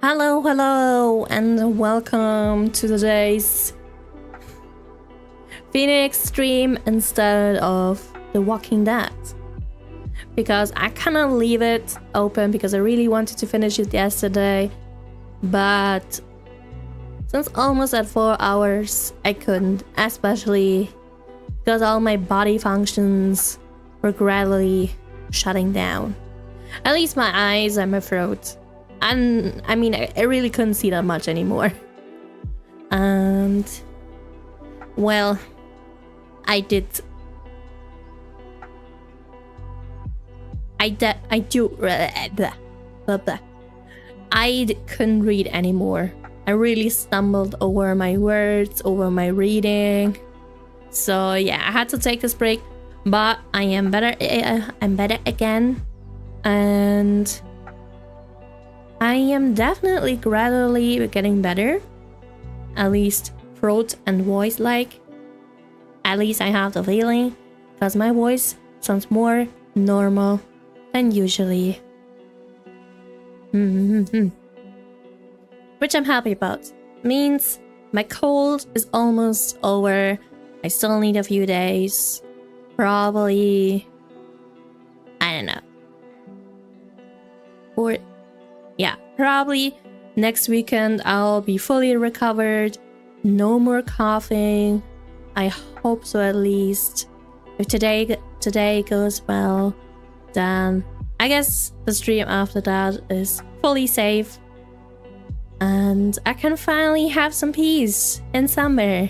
Hello, and welcome to today's Phoenix stream instead of The Walking Dead. Because I cannot leave it open because I really wanted to finish it yesterday, but since almost at 4 hours, I couldn't, especially because all my body functions were gradually shutting down. At least my eyes and my throat. And I mean, I really couldn't see that much anymore. And well, I couldn't read anymore. I really stumbled over my words, over my reading. So yeah, I had to take this break, but I am better. I'm better again, and I am definitely gradually getting better, at least throat and voice like. At least I have the feeling, because my voice sounds more normal than usually. Which I'm happy about. Means my cold is almost over. I still need a few days. Probably, I don't know. Or yeah, probably next weekend I'll be fully recovered. No more coughing. I hope so, at least. If today goes well, then I guess the stream after that is fully safe. And I can finally have some peace in summer.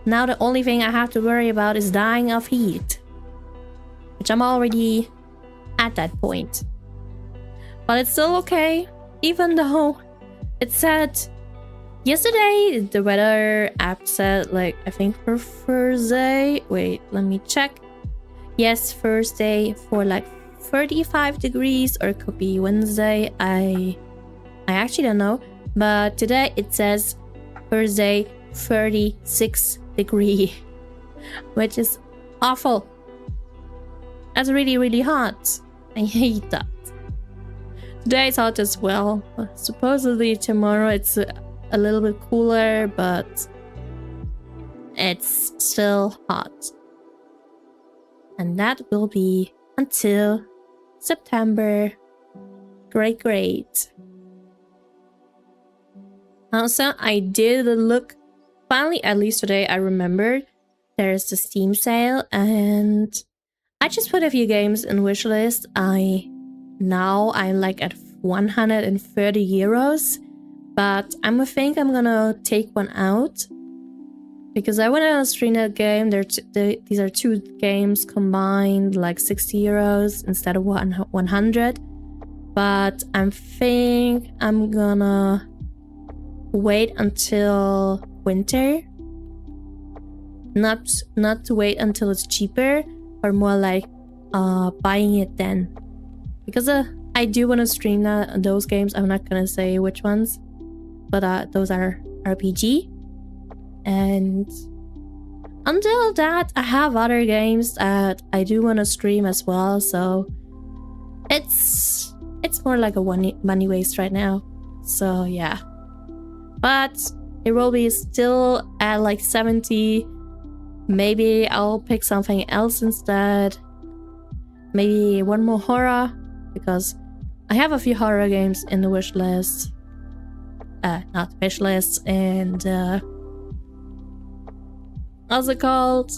Now the only thing I have to worry about is dying of heat. Which I'm already at that point. But it's still okay, even though it said yesterday the weather app said, like, I think for Thursday, wait, let me check. Yes, Thursday for like 35 degrees, or it could be Wednesday. I actually don't know. But today it says Thursday 36 degree, which is awful. That's really, really hot. I hate that. Today it's hot as well. Supposedly tomorrow it's a little bit cooler, but it's still hot. And that will be until September. Great. Also, I did look. Finally, at least today, I remembered there's the Steam sale, and I just put a few games in wishlist. I'm like at 130 euros, but I think I'm gonna take one out because I want to stream that game. These are two games combined, like 60 euros instead of 100. But I think I'm gonna wait until winter. Not to wait until it's cheaper, or more like buying it then. Because I do want to stream those games. I'm not gonna say which ones, but those are RPG. And until that, I have other games that I do want to stream as well. So it's more like a money waste right now. So yeah, but it will be still at like 70. Maybe I'll pick something else instead. Maybe one more horror, because I have a few horror games in the wish list. Not wish list, and what's it called?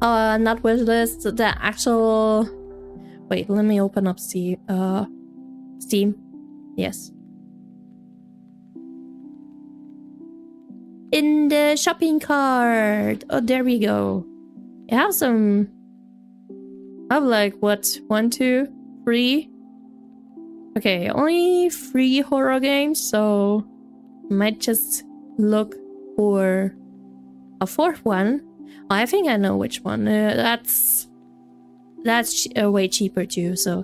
Not wish list, the actual. Wait, let me open up Steam. Yes. In the shopping cart. Oh, there we go. I have some. I have like what? 1, 2, 3. Okay, only 3 horror games, so I might just look for a 4th one. Oh, I think I know which one. That's way cheaper too. So,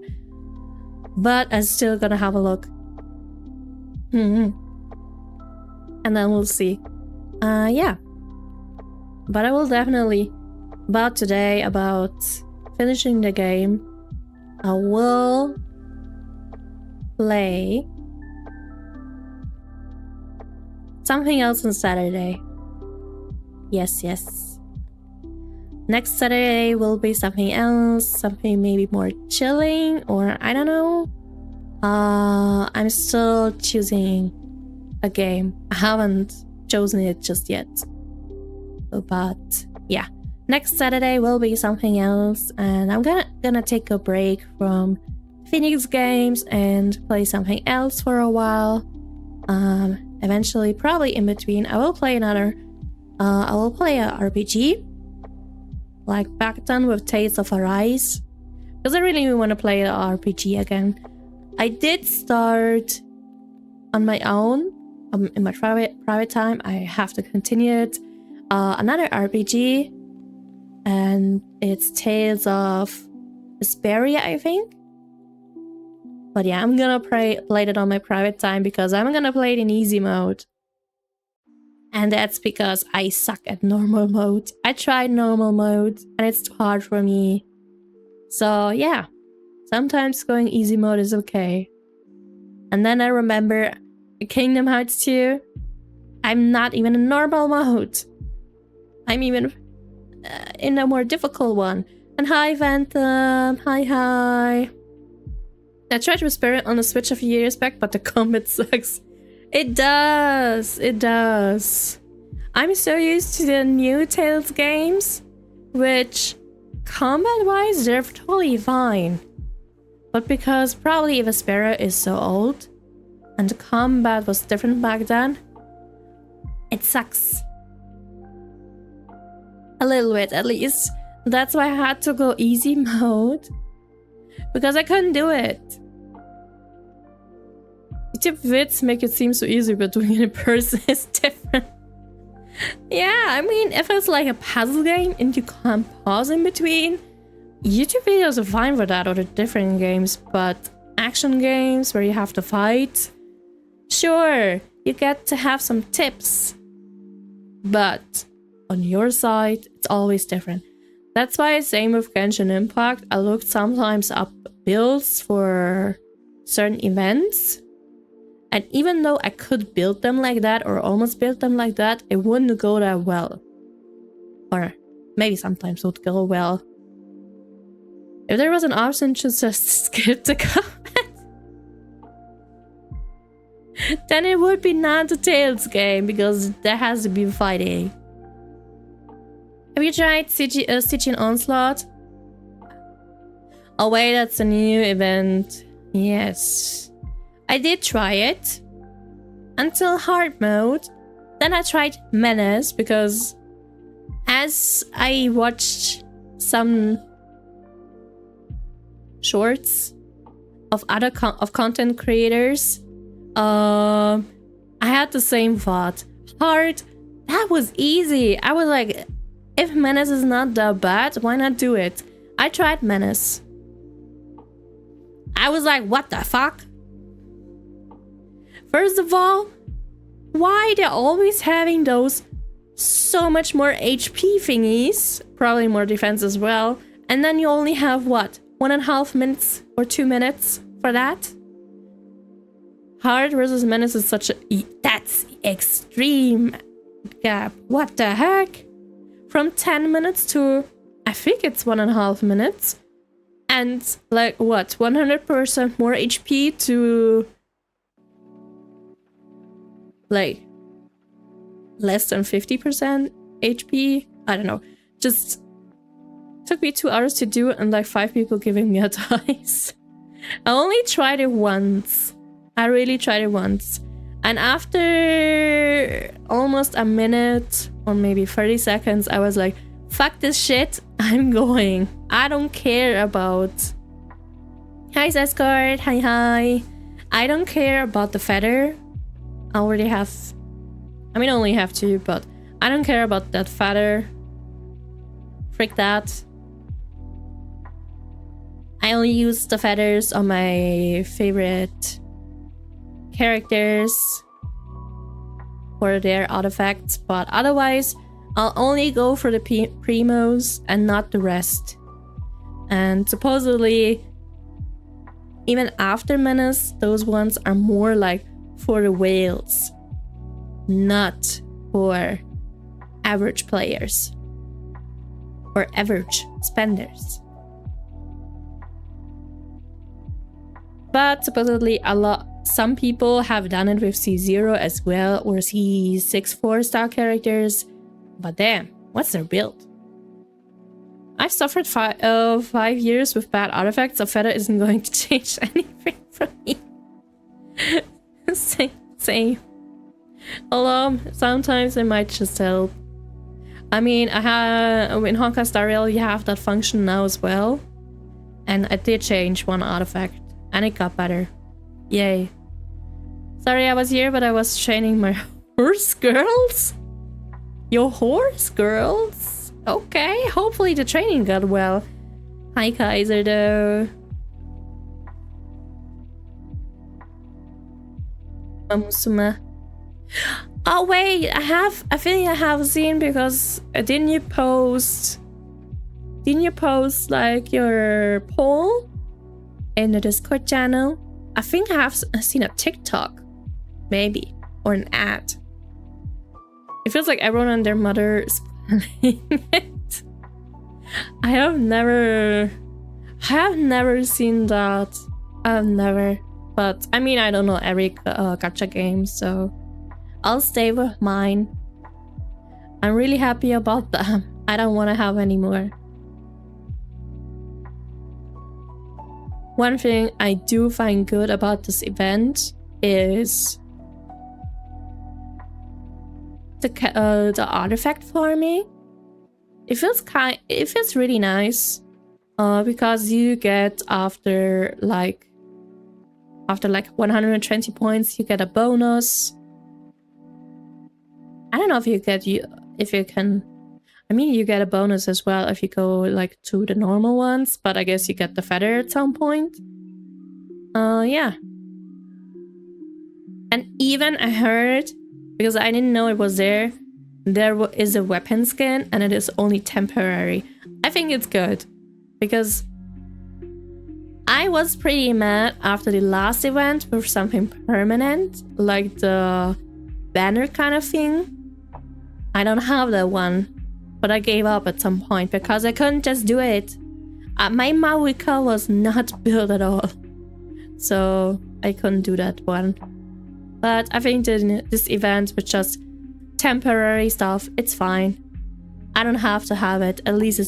but I'm still gonna have a look. And then we'll see. Yeah. But I will definitely, about finishing the game, I will play something else on Saturday. Yes. Next Saturday will be something else, something maybe more chilling, or I don't know. I'm still choosing a game. I haven't chosen it just yet. But yeah, next Saturday will be something else, and I'm gonna take a break from Phoenix games and play something else for a while. Eventually, probably in between, I will play a RPG. Like back then with Tales of Arise. Because I really want to play an RPG again. I did start on my own. In my private time. I have to continue it. Another RPG. And it's Tales of Vesperia, I think. But yeah, I'm gonna play it on my private time because I'm gonna play it in easy mode. And that's because I suck at normal mode. I tried normal mode and it's too hard for me. So yeah, sometimes going easy mode is okay. And then I remember Kingdom Hearts 2. I'm not even in normal mode. I'm even in a more difficult one. And hi Phantom, hi. I tried Vesperia on the Switch a few years back, but the combat sucks. It does. I'm so used to the new Tales games, which combat-wise, they're totally fine. But because probably Vesperia is so old, and the combat was different back then, it sucks. A little bit, at least. That's why I had to go easy mode, because I couldn't do it. YouTube vids make it seem so easy, but doing it in person is different. Yeah, I mean, if it's like a puzzle game and you can't pause in between, YouTube videos are fine for that, or the different games, but action games where you have to fight, sure, you get to have some tips. But on your side, it's always different. That's why, same with Genshin Impact, I looked sometimes up builds for certain events. And even though I could build them like that, or almost build them like that, it wouldn't go that well. Or maybe sometimes it would go well. If there was an option to just skip the combat, then it would be not a Tales game, because there has to be fighting. Have you tried Stygian Onslaught? Oh wait, that's a new event. Yes. I did try it until hard mode. Then I tried Menace, because as I watched some shorts of other content creators, I had the same thought. Hard, that was easy. I was like, if Menace is not that bad, why not do it? I tried Menace. I was like, what the fuck? First of all, why they're always having those so much more HP thingies, probably more defense as well, and then you only have what, 1.5 minutes or 2 minutes for that? Hard versus Menace is such a... that's extreme gap. What the heck? From 10 minutes to... I think it's 1.5 minutes. And like what, 100% more HP to... like less than 50% HP. I don't know. Just took me 2 hours to do it, and like 5 people giving me advice. I only tried it once. I really tried it once. And after almost a minute or maybe 30 seconds, I was like, fuck this shit. I'm going. I don't care about... Hi, Zescard. Hi. I don't care about the feather. I already have... I mean, I only have 2, but I don't care about that feather. Frick that. I only use the feathers on my favorite characters for their artifacts, but otherwise, I'll only go for the primos and not the rest. And supposedly, even after Menace, those ones are more like for the whales, not for average players or average spenders. But supposedly some people have done it with C0 as well, or C6 4-star characters. But damn, what's their build? I've suffered 5 years with bad artifacts, so Feather isn't going to change anything for me. Same. Although, sometimes it might just help. I mean, in Honkai Star Rail, you have that function now as well. And I did change one artifact, and it got better. Yay. Sorry I was here, but I was training my horse girls? Your horse girls? Okay, hopefully the training got well. Hi Kaiser though. Musuma. Oh wait, I think I have seen, because didn't you post like your poll in the Discord channel? I think I have seen a TikTok, maybe, or an ad. It feels like everyone and their mother is playing it. I have never seen that. I've never. But I mean, I don't know every gacha game, so I'll stay with mine. I'm really happy about them. I don't want to have any more. One thing I do find good about this event is the artifact farming. It feels really nice, because you get after like 120 points, you get a bonus. I don't know if you can. I mean, you get a bonus as well if you go like to the normal ones, but I guess you get the feather at some point. Yeah. And even I heard, because I didn't know it was there is a weapon skin, and it is only temporary. I think it's good, because I was pretty mad after the last event with something permanent, like the banner kind of thing. I don't have that one, but I gave up at some point because I couldn't just do it. My Mawika was not built at all, so I couldn't do that one. But I think this event with just temporary stuff, it's fine. I don't have to have it. At least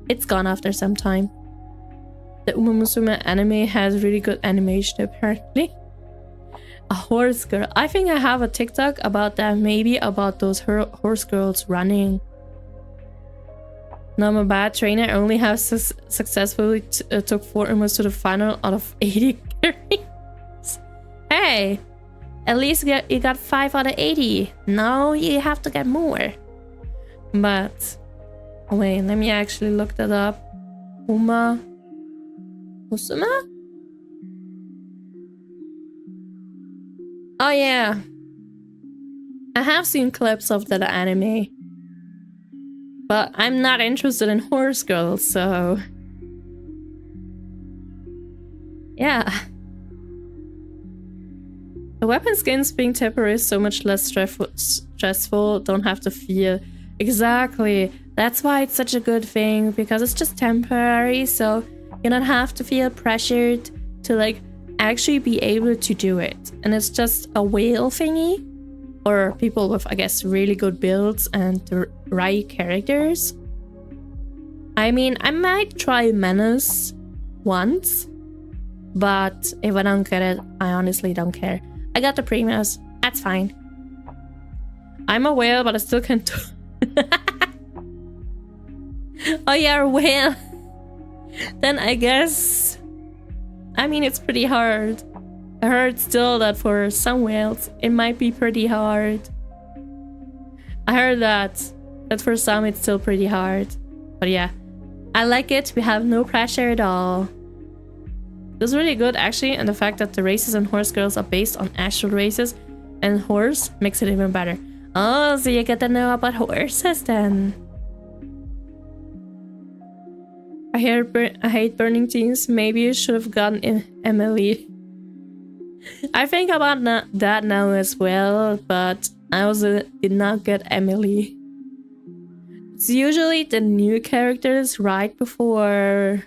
it's gone after some time. The Uma Musume anime has really good animation, apparently. A horse girl. I think I have a TikTok about that, maybe about those horse girls running. No, I'm a bad trainer. I only have successfully took 4 Umas to the final out of 80 carries. Hey! At least you got 5 out of 80. Now you have to get more. But wait, let me actually look that up. Uma Musume? Oh yeah. I have seen clips of that anime. But I'm not interested in horse girls, so yeah. The weapon skins being temporary is so much less stressful. Don't have to fear. Exactly. That's why it's such a good thing, because it's just temporary, so you don't have to feel pressured to like actually be able to do it. And it's just a whale thingy, or people with, I guess, really good builds and the right characters. I mean, I might try Menace once, but if I don't get it, I honestly don't care. I got the premiums. That's fine. I'm a whale, but I still can't do Oh, you're a whale. Then I guess... I mean, it's pretty hard. I heard still that for some whales, it might be pretty hard. I heard that for some it's still pretty hard. But yeah, I like it. We have no pressure at all. It was really good, actually, and the fact that the races and horse girls are based on actual races and horse makes it even better. Oh, so you get to know about horses then. I hate burning teams. Maybe you should have gotten Emily. I think about that now as well, but I also did not get Emily. It's usually the new characters right before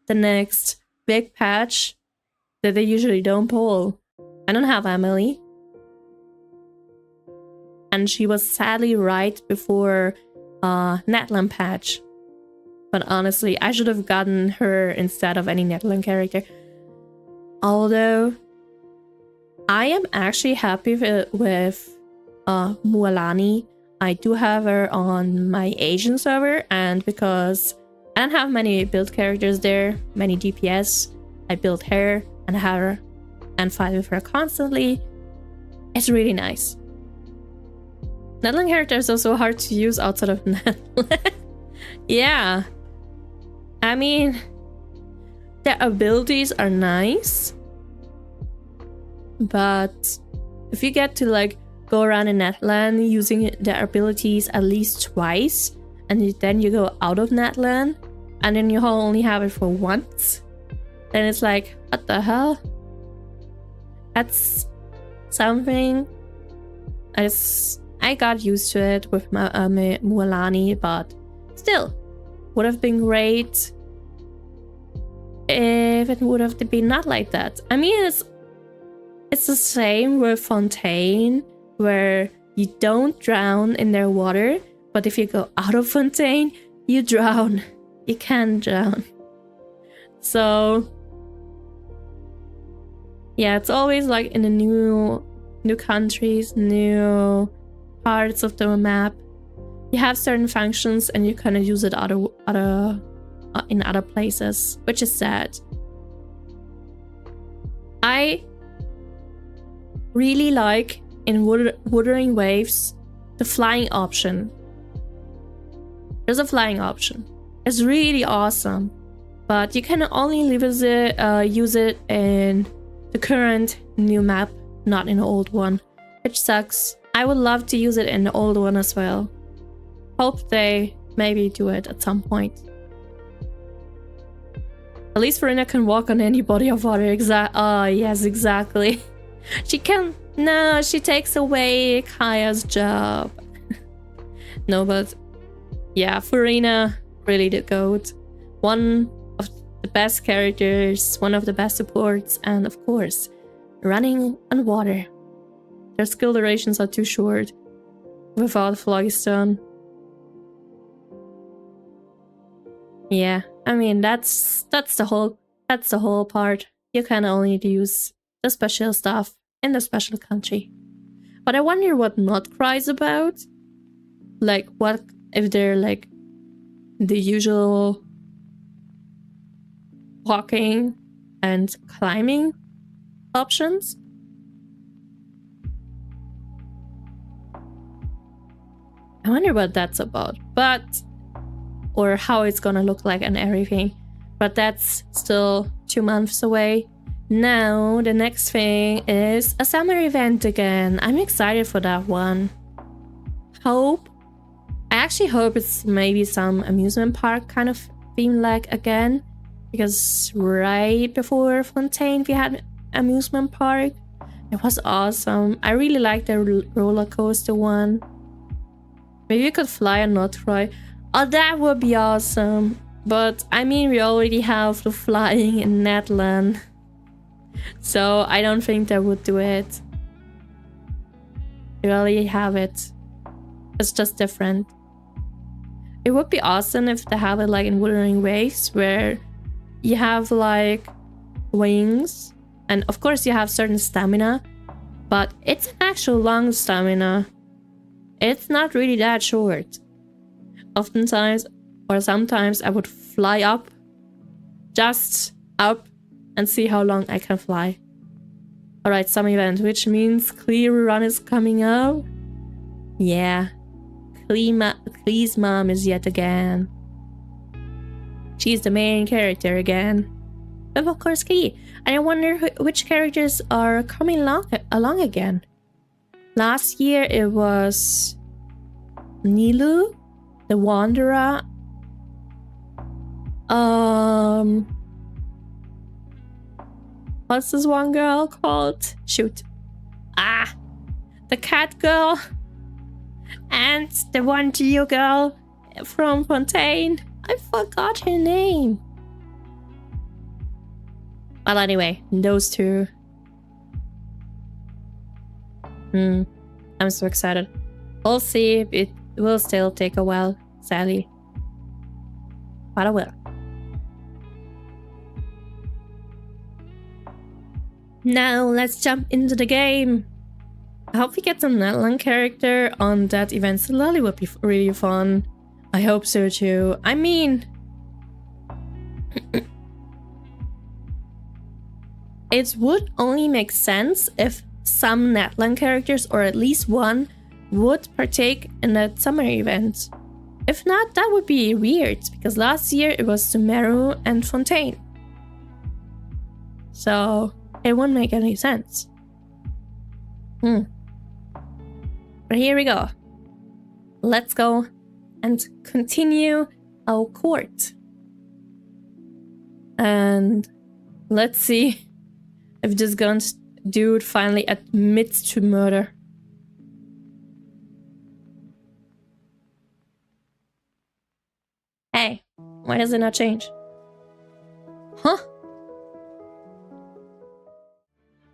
the next big patch that they usually don't pull. I don't have Emily. And she was sadly right before Netland patch. But honestly, I should have gotten her instead of any Netland character. Although, I am actually happy with Mualani. I do have her on my Asian server, and because I don't have many build characters there, many DPS, I build her and have her and fight with her constantly. It's really nice. Netland characters are so hard to use outside of Netland. Yeah. I mean, their abilities are nice, but if you get to like go around in Netland using their abilities at least twice, and then you go out of Netland, and then you only have it for once, then it's like, what the hell? That's something. I got used to it with my Mualani, but still, would have been great if it would have been not like that. I mean, it's the same with Fontaine, where you don't drown in their water, but if you go out of Fontaine, you drown. You can drown. So yeah, it's always like in the new countries, new parts of the map, you have certain functions and you kind of use it in other places, which is sad. I really like in Wuthering Waves the flying option. There's a flying option. It's really awesome, but you can only use it in the current new map, not in the old one, which sucks. I would love to use it in the old one as well. Hope they maybe do it at some point. At least Verena can walk on any body of water. Yes, exactly. She can. No, she takes away Kaya's job. No, but yeah, Verena, really the GOAT. One of the best characters, one of the best supports, and of course, running on water. Their skill durations are too short without Phlogiston. Yeah, I mean that's the whole part. You can only use the special stuff in the special country. But I wonder what Not cries about. Like, what if they're like the usual walking and climbing options? I wonder what that's about, or how it's gonna look like and everything. But that's still 2 months away. Now, the next thing is a summer event again. I'm excited for that one. I actually hope it's maybe some amusement park kind of theme like again. Because right before Fontaine we had amusement park. It was awesome. I really liked the roller coaster one. Maybe we could fly and not cry. Oh, that would be awesome. But I mean, we already have the flying in Netland. So I don't think they would do it. We already have it. It's just different. It would be awesome if they have it like in Wuthering Waves, where you have like wings. And of course you have certain stamina. But it's an actual long stamina. It's not really that short. Oftentimes, or sometimes, I would fly up. Just up. And see how long I can fly. Alright, some event, which means Clear Run is coming up. Yeah. Clee's mom is yet again. She's the main character again. But of course, Clee. And I wonder which characters are coming along again. Last year it was Nilu, the Wanderer, What's this one girl called? Shoot. Ah, the cat girl. And the one Geo girl from Fontaine. I forgot her name. Well, anyway, those two. I'm so excited. We'll see. It will still take a while, sadly. But I will. Now, let's jump into the game. I hope we get some Netland character on that event. Lolly would be really fun. I hope so too. I mean... it would only make sense if some Netland characters, or at least one, would partake in that summer event. If not, that would be weird, because last year it was Sumeru and Fontaine. So, it wouldn't make any sense. But here we go. Let's go and continue our court. And let's see if this gun dude finally admits to murder. Hey, why does it not change? Huh?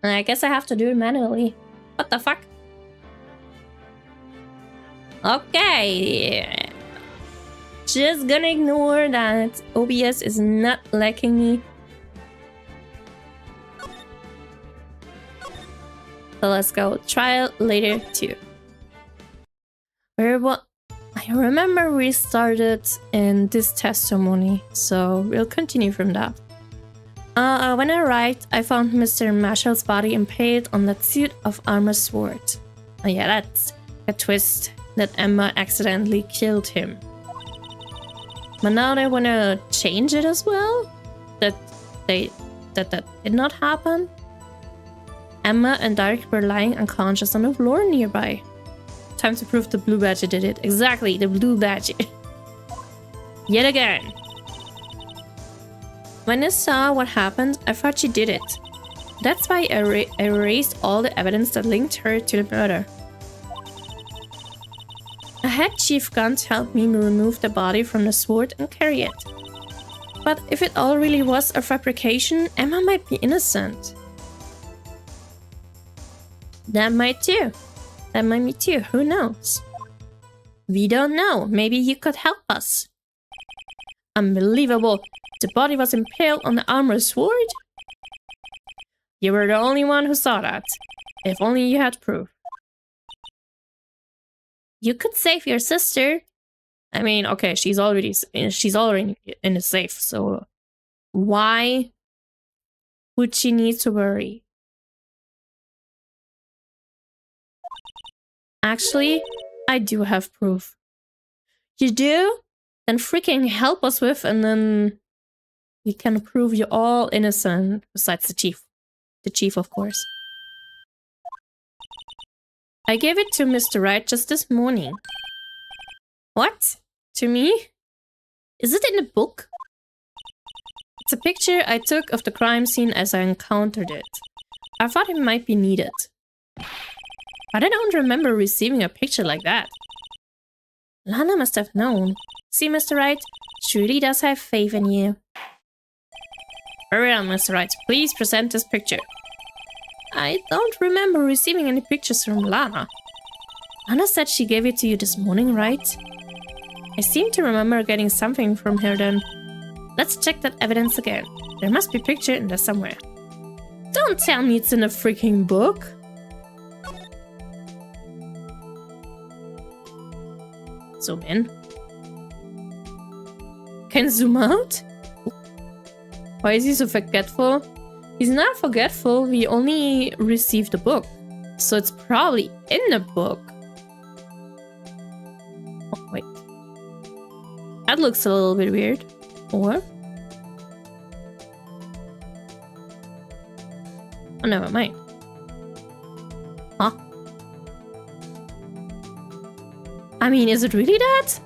I guess I have to do it manually. What the fuck? Okay. Just gonna ignore that OBS is not liking me. So let's go. Trial later 2. I remember we started in this testimony, so we'll continue from that. When I arrived, I found Mr. Marshall's body impaled on that suit of armor sword. Oh yeah, that's a twist that Emma accidentally killed him. But now they wanna change it as well? That did not happen? Emma and Dark were lying unconscious on the floor nearby. Time to prove the blue badger did it. Exactly, the blue badger. Yet again. When I saw what happened, I thought she did it. That's why I erased all the evidence that linked her to the murder. I had Chief Gunt help me remove the body from the sword and carry it. But if it all really was a fabrication, Emma might be innocent. That might too. That might be too. Who knows? We don't know. Maybe you could help us. Unbelievable. The body was impaled on the armor sword? You were the only one who saw that. If only you had proof. You could save your sister. I mean, okay, she's already in the safe, so why would she need to worry? Actually, I do have proof. You do? Then freaking help us with, and then we can prove you're all innocent, besides the chief. The chief, of course. I gave it to Mr. Wright just this morning. What? To me? Is it in the book? It's a picture I took of the crime scene as I encountered it. I thought it might be needed. But I don't remember receiving a picture like that. Lana must have known. See, Mr. Wright, she really does have faith in you. Hurry on, Mr. Wright. Please present this picture. I don't remember receiving any pictures from Lana. Lana said she gave it to you this morning, right? I seem to remember getting something from her then. Let's check that evidence again. There must be a picture in there somewhere. Don't tell me it's in a freaking book. Zoom in. Can zoom out? Why is he so forgetful? He's not forgetful, we only received the book. So it's probably in the book. Oh, wait. That looks a little bit weird. Or? Oh, never mind. Huh? I mean, is it really that?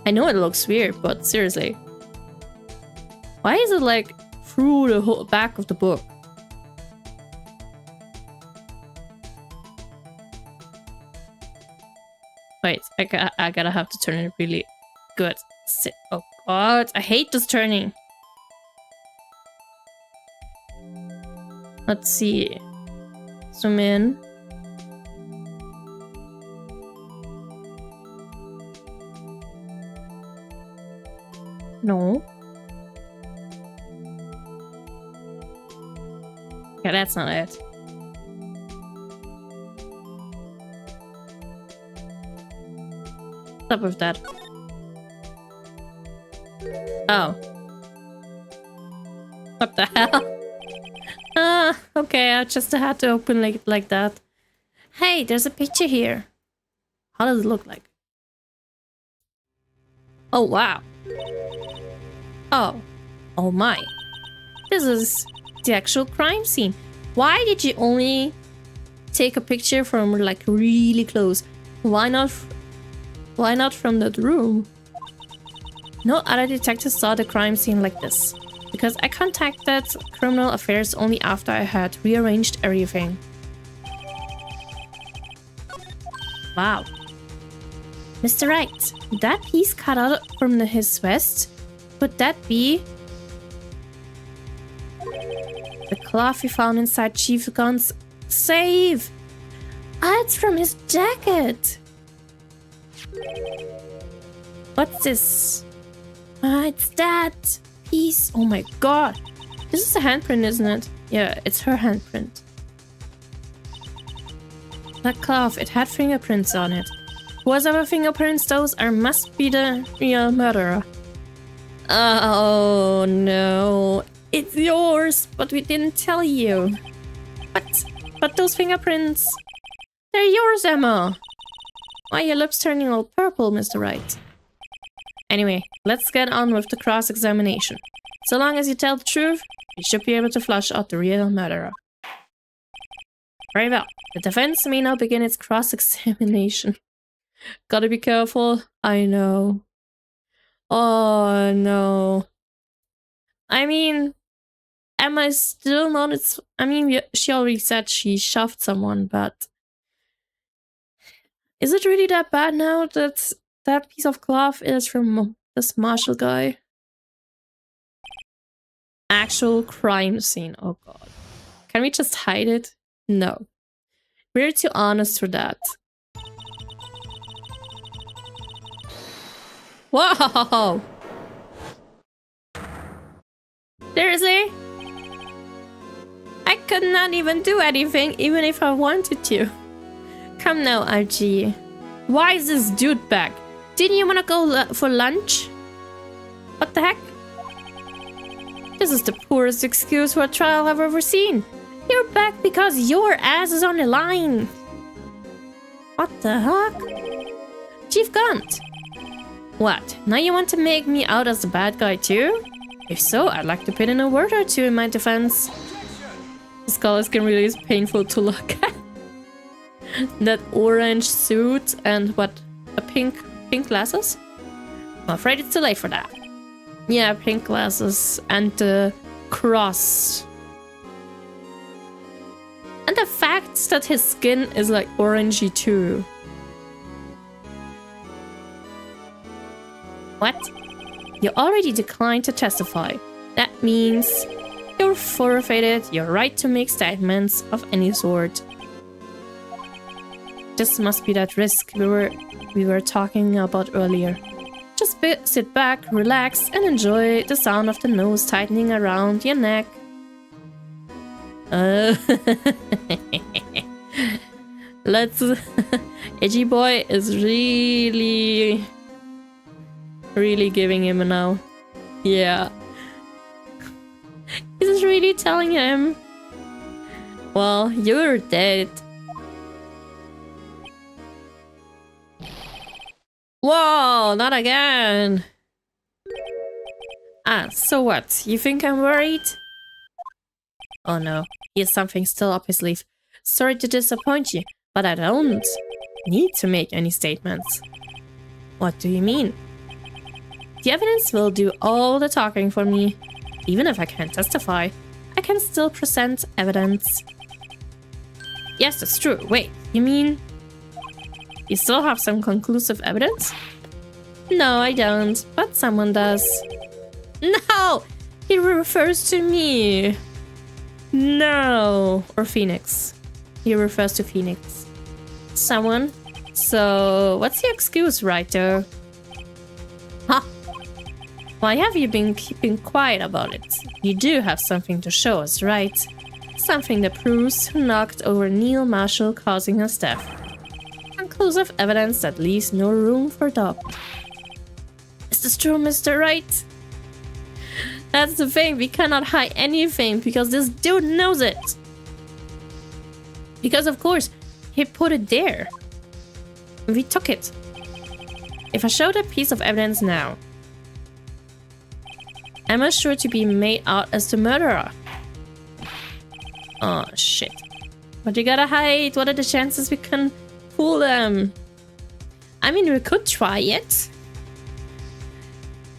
I know it looks weird, but seriously. Why is it like through the whole back of the book? Wait, I gotta have to turn it really good. Oh god, I hate this turning. Let's see. Zoom in. No. Okay, that's not it. What's up with that? Oh. What the hell? Okay, I just had to open like that. Hey, there's a picture here. How does it look like? Oh, wow. Oh. Oh my. This is the actual crime scene. Why did you only take a picture from like really close? Why not from that room? No other detectives saw the crime scene like this. Because I contacted Criminal Affairs only after I had rearranged everything. Wow. Mr. Wright, that piece cut out from his vest, could that be the cloth we found inside Chief Gunn's safe? Ah, it's from his jacket. What's this? Ah, it's that piece. Oh my god. This is a handprint, isn't it? Yeah, it's her handprint. That cloth, it had fingerprints on it. Whatever fingerprints those are must be the real murderer. Oh no. It's yours, but we didn't tell you. But those fingerprints, they're yours, Emma. Why are your lips turning all purple, Mr. Wright? Anyway, let's get on with the cross-examination. So long as you tell the truth, you should be able to flush out the real murderer. Very well. The defense may now begin its cross-examination. Gotta be careful. I know. Oh no. I mean, Emma is still not its... I mean, she already said she shoved someone, but... Is it really that bad now that that piece of cloth is from this Marshall guy? Actual crime scene. Oh god. Can we just hide it? No. We're too honest for that. Whoa! Seriously? I could not even do anything, even if I wanted to. Come now, RG. Why is this dude back? Didn't you want to go for lunch? What the heck? This is the poorest excuse for a trial I've ever seen. You're back because your ass is on the line. What the heck? Chief Gunt. What? Now you want to make me out as the bad guy too? If so, I'd like to put in a word or two in my defense. This color skin really is painful to look at. That orange suit and what? A pink glasses? I'm afraid it's too late for that. Yeah, pink glasses and the cross. And the fact that his skin is like orangey too. What? You already declined to testify. That means you're forfeited your right to make statements of any sort. This must be that risk we were talking about earlier. Just sit back, relax, and enjoy the sound of the nose tightening around your neck. Let's... Edgy boy is really giving him a now. Yeah. He's really telling him, well, you're dead. Whoa, not again. Ah, so what? You think I'm worried? Oh no, he has something still up his sleeve. Sorry to disappoint you, but I don't need to make any statements. What do you mean? The evidence will do all the talking for me. Even if I can't testify, I can still present evidence. Yes, that's true. Wait, you mean you still have some conclusive evidence? No, I don't, but someone does. No! He refers to me. No. Or Phoenix. He refers to Phoenix. Someone? So, what's your excuse, Writer? Huh? Why have you been keeping quiet about it? You do have something to show us, right? Something that proves who knocked over Neil Marshall, causing his death. Conclusive evidence that leaves no room for doubt. Is this true, Mr. Wright? That's the thing, we cannot hide anything because this dude knows it. Because of course, he put it there. We took it. If I show that piece of evidence now, Emma's sure to be made out as the murderer. Oh shit. But you gotta hide. What are the chances we can fool them? I mean, we could try it.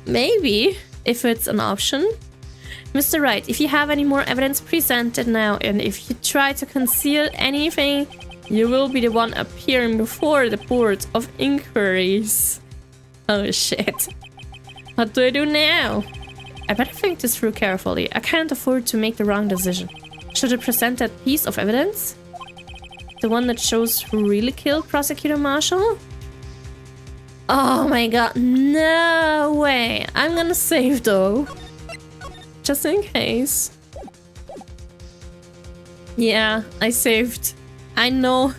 Maybe, if it's an option. Mr. Wright, if you have any more evidence, present it now. And if you try to conceal anything, you will be the one appearing before the board of inquiries. Oh shit. What do I do now? I better think this through carefully. I can't afford to make the wrong decision. Should I present that piece of evidence? The one that shows who really killed Prosecutor Marshall? Oh my god, no way. I'm gonna save though. Just in case. Yeah, I saved. I know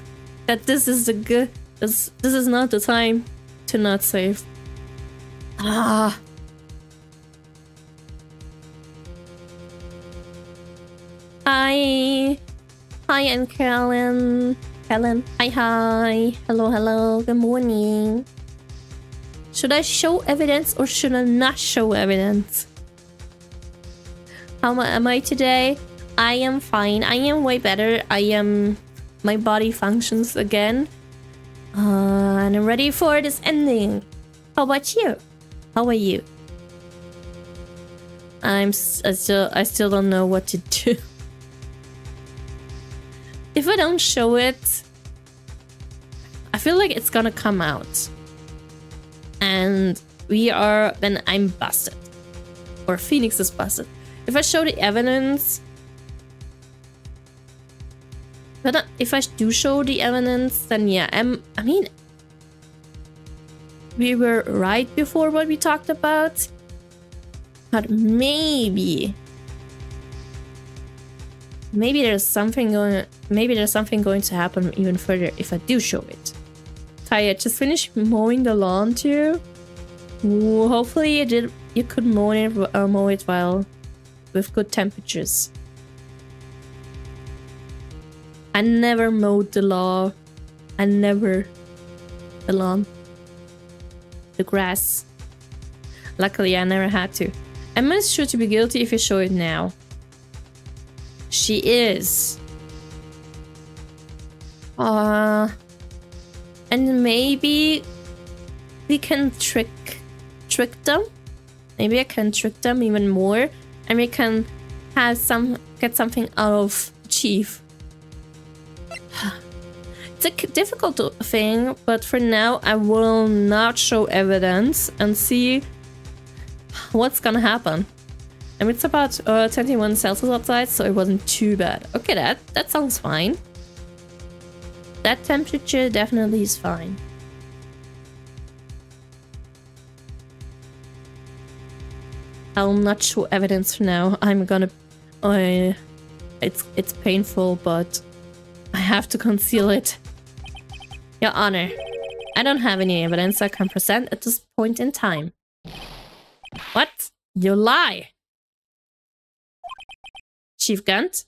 that this is the good. This is not the time to not save. Ah. Hi. Hi, and Kellen. Kellen. Hi. Hello, hello. Good morning. Should I show evidence or should I not show evidence? How am I today? I am fine. I am way better. My body functions again. And I'm ready for this ending. How about you? How are you? I still don't know what to do. If I don't show it, I feel like it's gonna come out. And then I'm busted. Or Phoenix is busted. If I show the evidence... But if I do show the evidence, then yeah, I mean... We were right before what we talked about. But maybe there's something going to happen even further if I do show it. Taya, just finished mowing the lawn too. Ooh, hopefully you could mow it while with good temperatures. I never mowed the lawn. The lawn. The grass. Luckily I never had to. Emma's sure to be guilty if you show it now. She is. And maybe we can trick them. Maybe I can trick them even more, and we can get something out of Chief. It's a difficult thing, but for now I will not show evidence and see what's gonna happen. And it's about 21 Celsius outside, so it wasn't too bad. Okay, that sounds fine. That temperature definitely is fine. I'll not show evidence for now. I'm gonna... it's painful, but I have to conceal it. Your Honor, I don't have any evidence I can present at this point in time. What? You lie! Chief Gunt?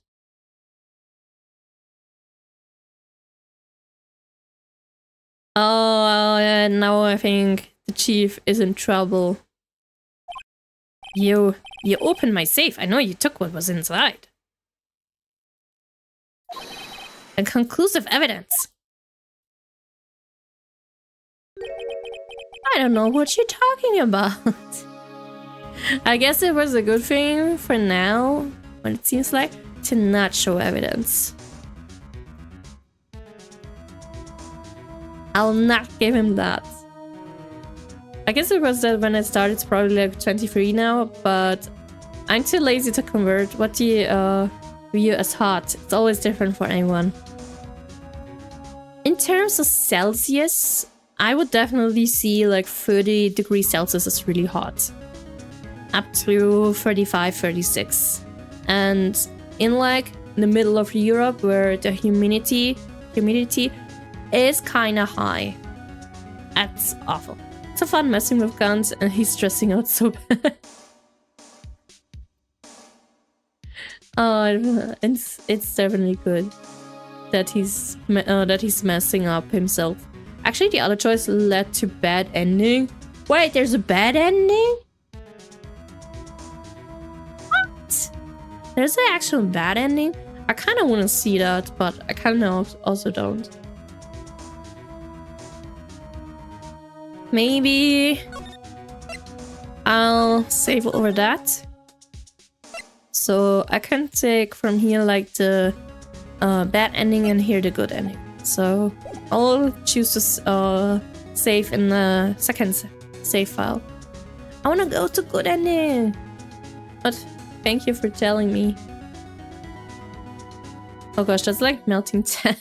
Oh, now I think the chief is in trouble. You opened my safe. I know you took what was inside. And conclusive evidence. I don't know what you're talking about. I guess it was a good thing for now, when it seems like, to not show evidence. I'll not give him that. I guess it was that when it started, it's probably like 23 now, but I'm too lazy to convert. What do you view as hot? It's always different for anyone. In terms of Celsius, I would definitely see like 30 degrees Celsius is really hot. Up to 35, 36. And in like the middle of Europe where the humidity is kind of high. That's awful. It's so fun messing with guns and he's stressing out so bad. Oh, it's definitely good that he's messing up himself. Actually, the other choice led to bad ending. Wait, there's a bad ending? What? There's an actual bad ending? I kind of want to see that, but I kind of also don't. Maybe I'll save over that. So I can take from here like the bad ending and here the good ending. So I'll choose to save in the second save file. I want to go to good ending. But thank you for telling me. Oh gosh, that's like melting tan.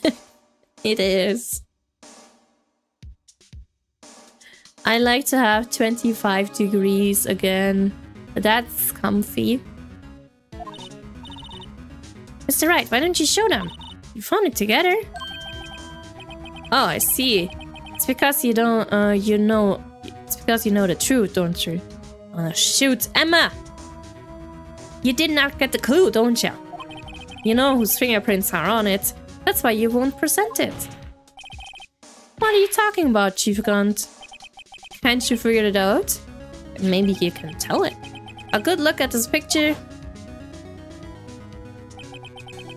It is. I like to have 25 degrees again. That's comfy. Mr. Wright, why don't you show them? You found it together. Oh, I see. It's because you don't, it's because you know the truth, don't you? Shoot, Emma! You did not get the clue, don't you? You know whose fingerprints are on it. That's why you won't present it. What are you talking about, Chief Grunt? Can't you figure it out? Maybe you can tell it. A good look at this picture.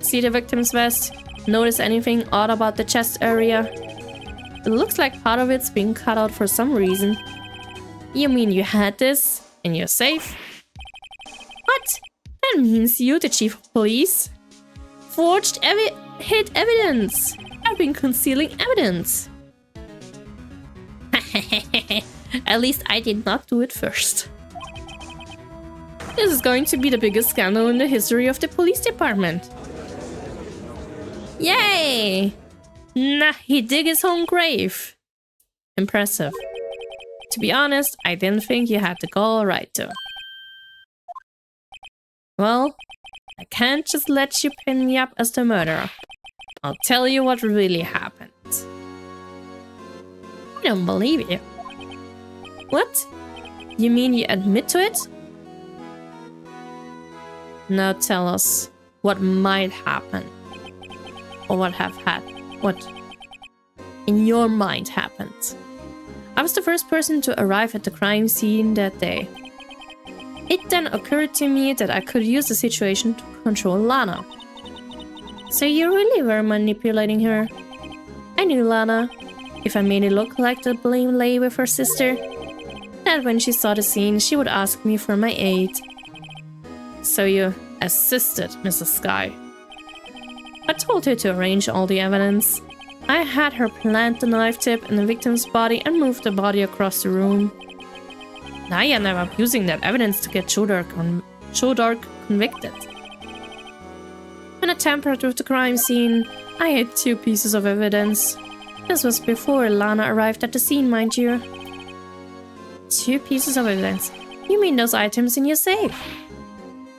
See the victim's vest? Notice anything odd about the chest area? It looks like part of it's being cut out for some reason. You mean you had this in your safe? What? That means you, the chief of police, forged hid evidence. I've been concealing evidence. At least I did not do it first. This is going to be the biggest scandal in the history of the police department. Yay! Nah, he dig his own grave. Impressive. To be honest, I didn't think you had to go all right though. Well, I can't just let you pin me up as the murderer. I'll tell you what really happened. I don't believe you. What? You mean you admit to it? Now tell us what might happen. Or what in your mind happened. I was the first person to arrive at the crime scene that day. It then occurred to me that I could use the situation to control Lana. So you really were manipulating her? I knew Lana. If I made it look like the blame lay with her sister, that when she saw the scene, she would ask me for my aid. So you assisted Mrs. Sky. I told her to arrange all the evidence. I had her plant the knife tip in the victim's body and move the body across the room. Now you end up using that evidence to get Shodar convicted. When I tampered with the crime scene, I had 2 pieces of evidence. This was before Lana arrived at the scene, mind you. 2 pieces of evidence? You mean those items in your safe?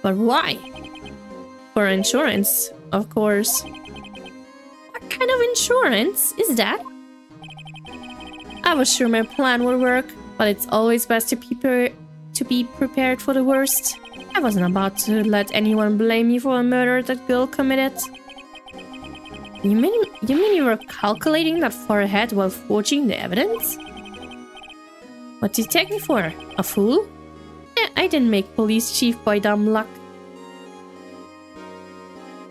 But why? For insurance, of course. What kind of insurance is that? I was sure my plan would work, but it's always best to be prepared for the worst. I wasn't about to let anyone blame me for a murder that girl committed. You mean you were calculating that far ahead while forging the evidence? What did you take me for? A fool? I didn't make police chief by dumb luck.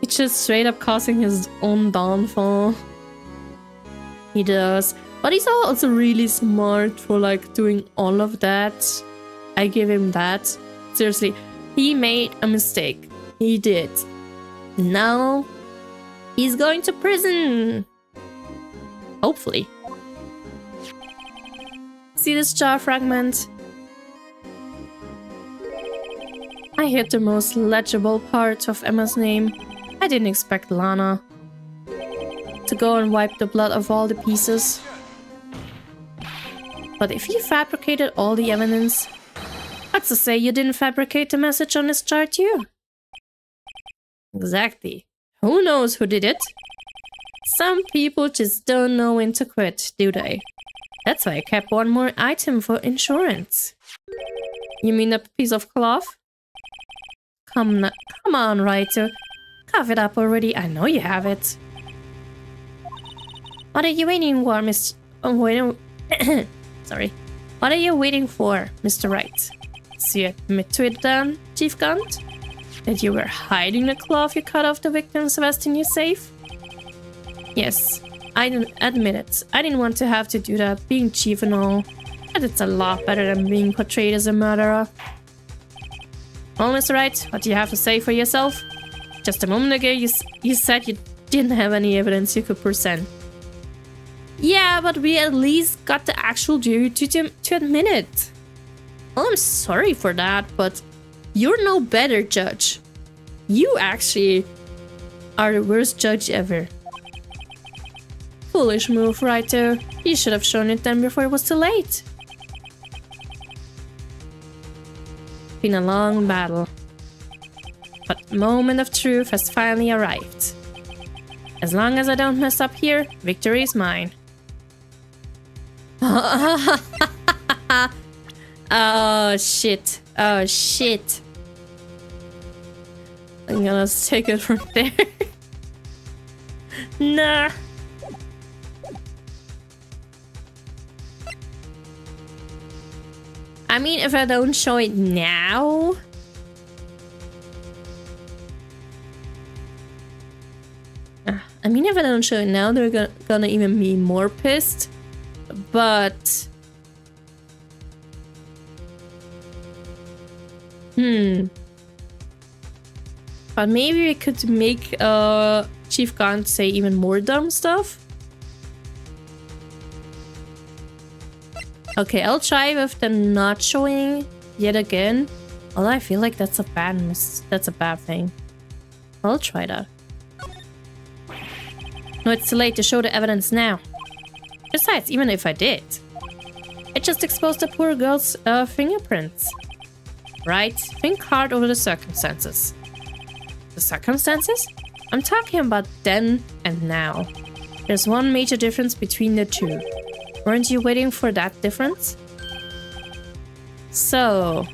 It's just straight up causing his own downfall. He does. But he's also really smart for like doing all of that. I give him that. Seriously, he made a mistake. He did. Now, he's going to prison. Hopefully. See this jar fragment? I hit the most legible part of Emma's name. I didn't expect Lana to go and wipe the blood of all the pieces. But if you fabricated all the evidence, what's to say you didn't fabricate the message on this chart too? Exactly. Who knows who did it? Some people just don't know when to quit, do they? That's why I kept one more item for insurance. You mean a piece of cloth? Come on, Writer. Cough it up already. I know you have it. What are you waiting for, Mr. Sorry. What are you waiting for, Mr. Wright? So you admit to it then, Chief Gunt? That you were hiding the cloth you cut off the victim's vest in your safe? Yes, I admit it. I didn't want to have to do that, being chief and all. But it's a lot better than being portrayed as a murderer. Well, Mr. Wright, what do you have to say for yourself? Just a moment ago, you said you didn't have any evidence you could present. Yeah, but we at least got the actual jury to admit it. Well, I'm sorry for that, but you're no better judge. You actually are the worst judge ever. Foolish move, Writer. You should have shown it then before it was too late. Been a long battle. But the moment of truth has finally arrived. As long as I don't mess up here, victory is mine. Oh shit. Oh shit. I'm gonna take it from there. Nah. I mean, if I don't show it now... I mean, if I don't show it now, they're gonna even be more pissed. But... But maybe we could make Chief Gaunt say even more dumb stuff. Okay, I'll try with them not showing yet again. Although I feel like that's a bad thing. I'll try that. No, it's too late to show the evidence now. Besides, even if I did, it just exposed the poor girl's fingerprints. Right? Think hard over the circumstances. The circumstances? I'm talking about then and now. There's one major difference between the two. Weren't you waiting for that difference? So...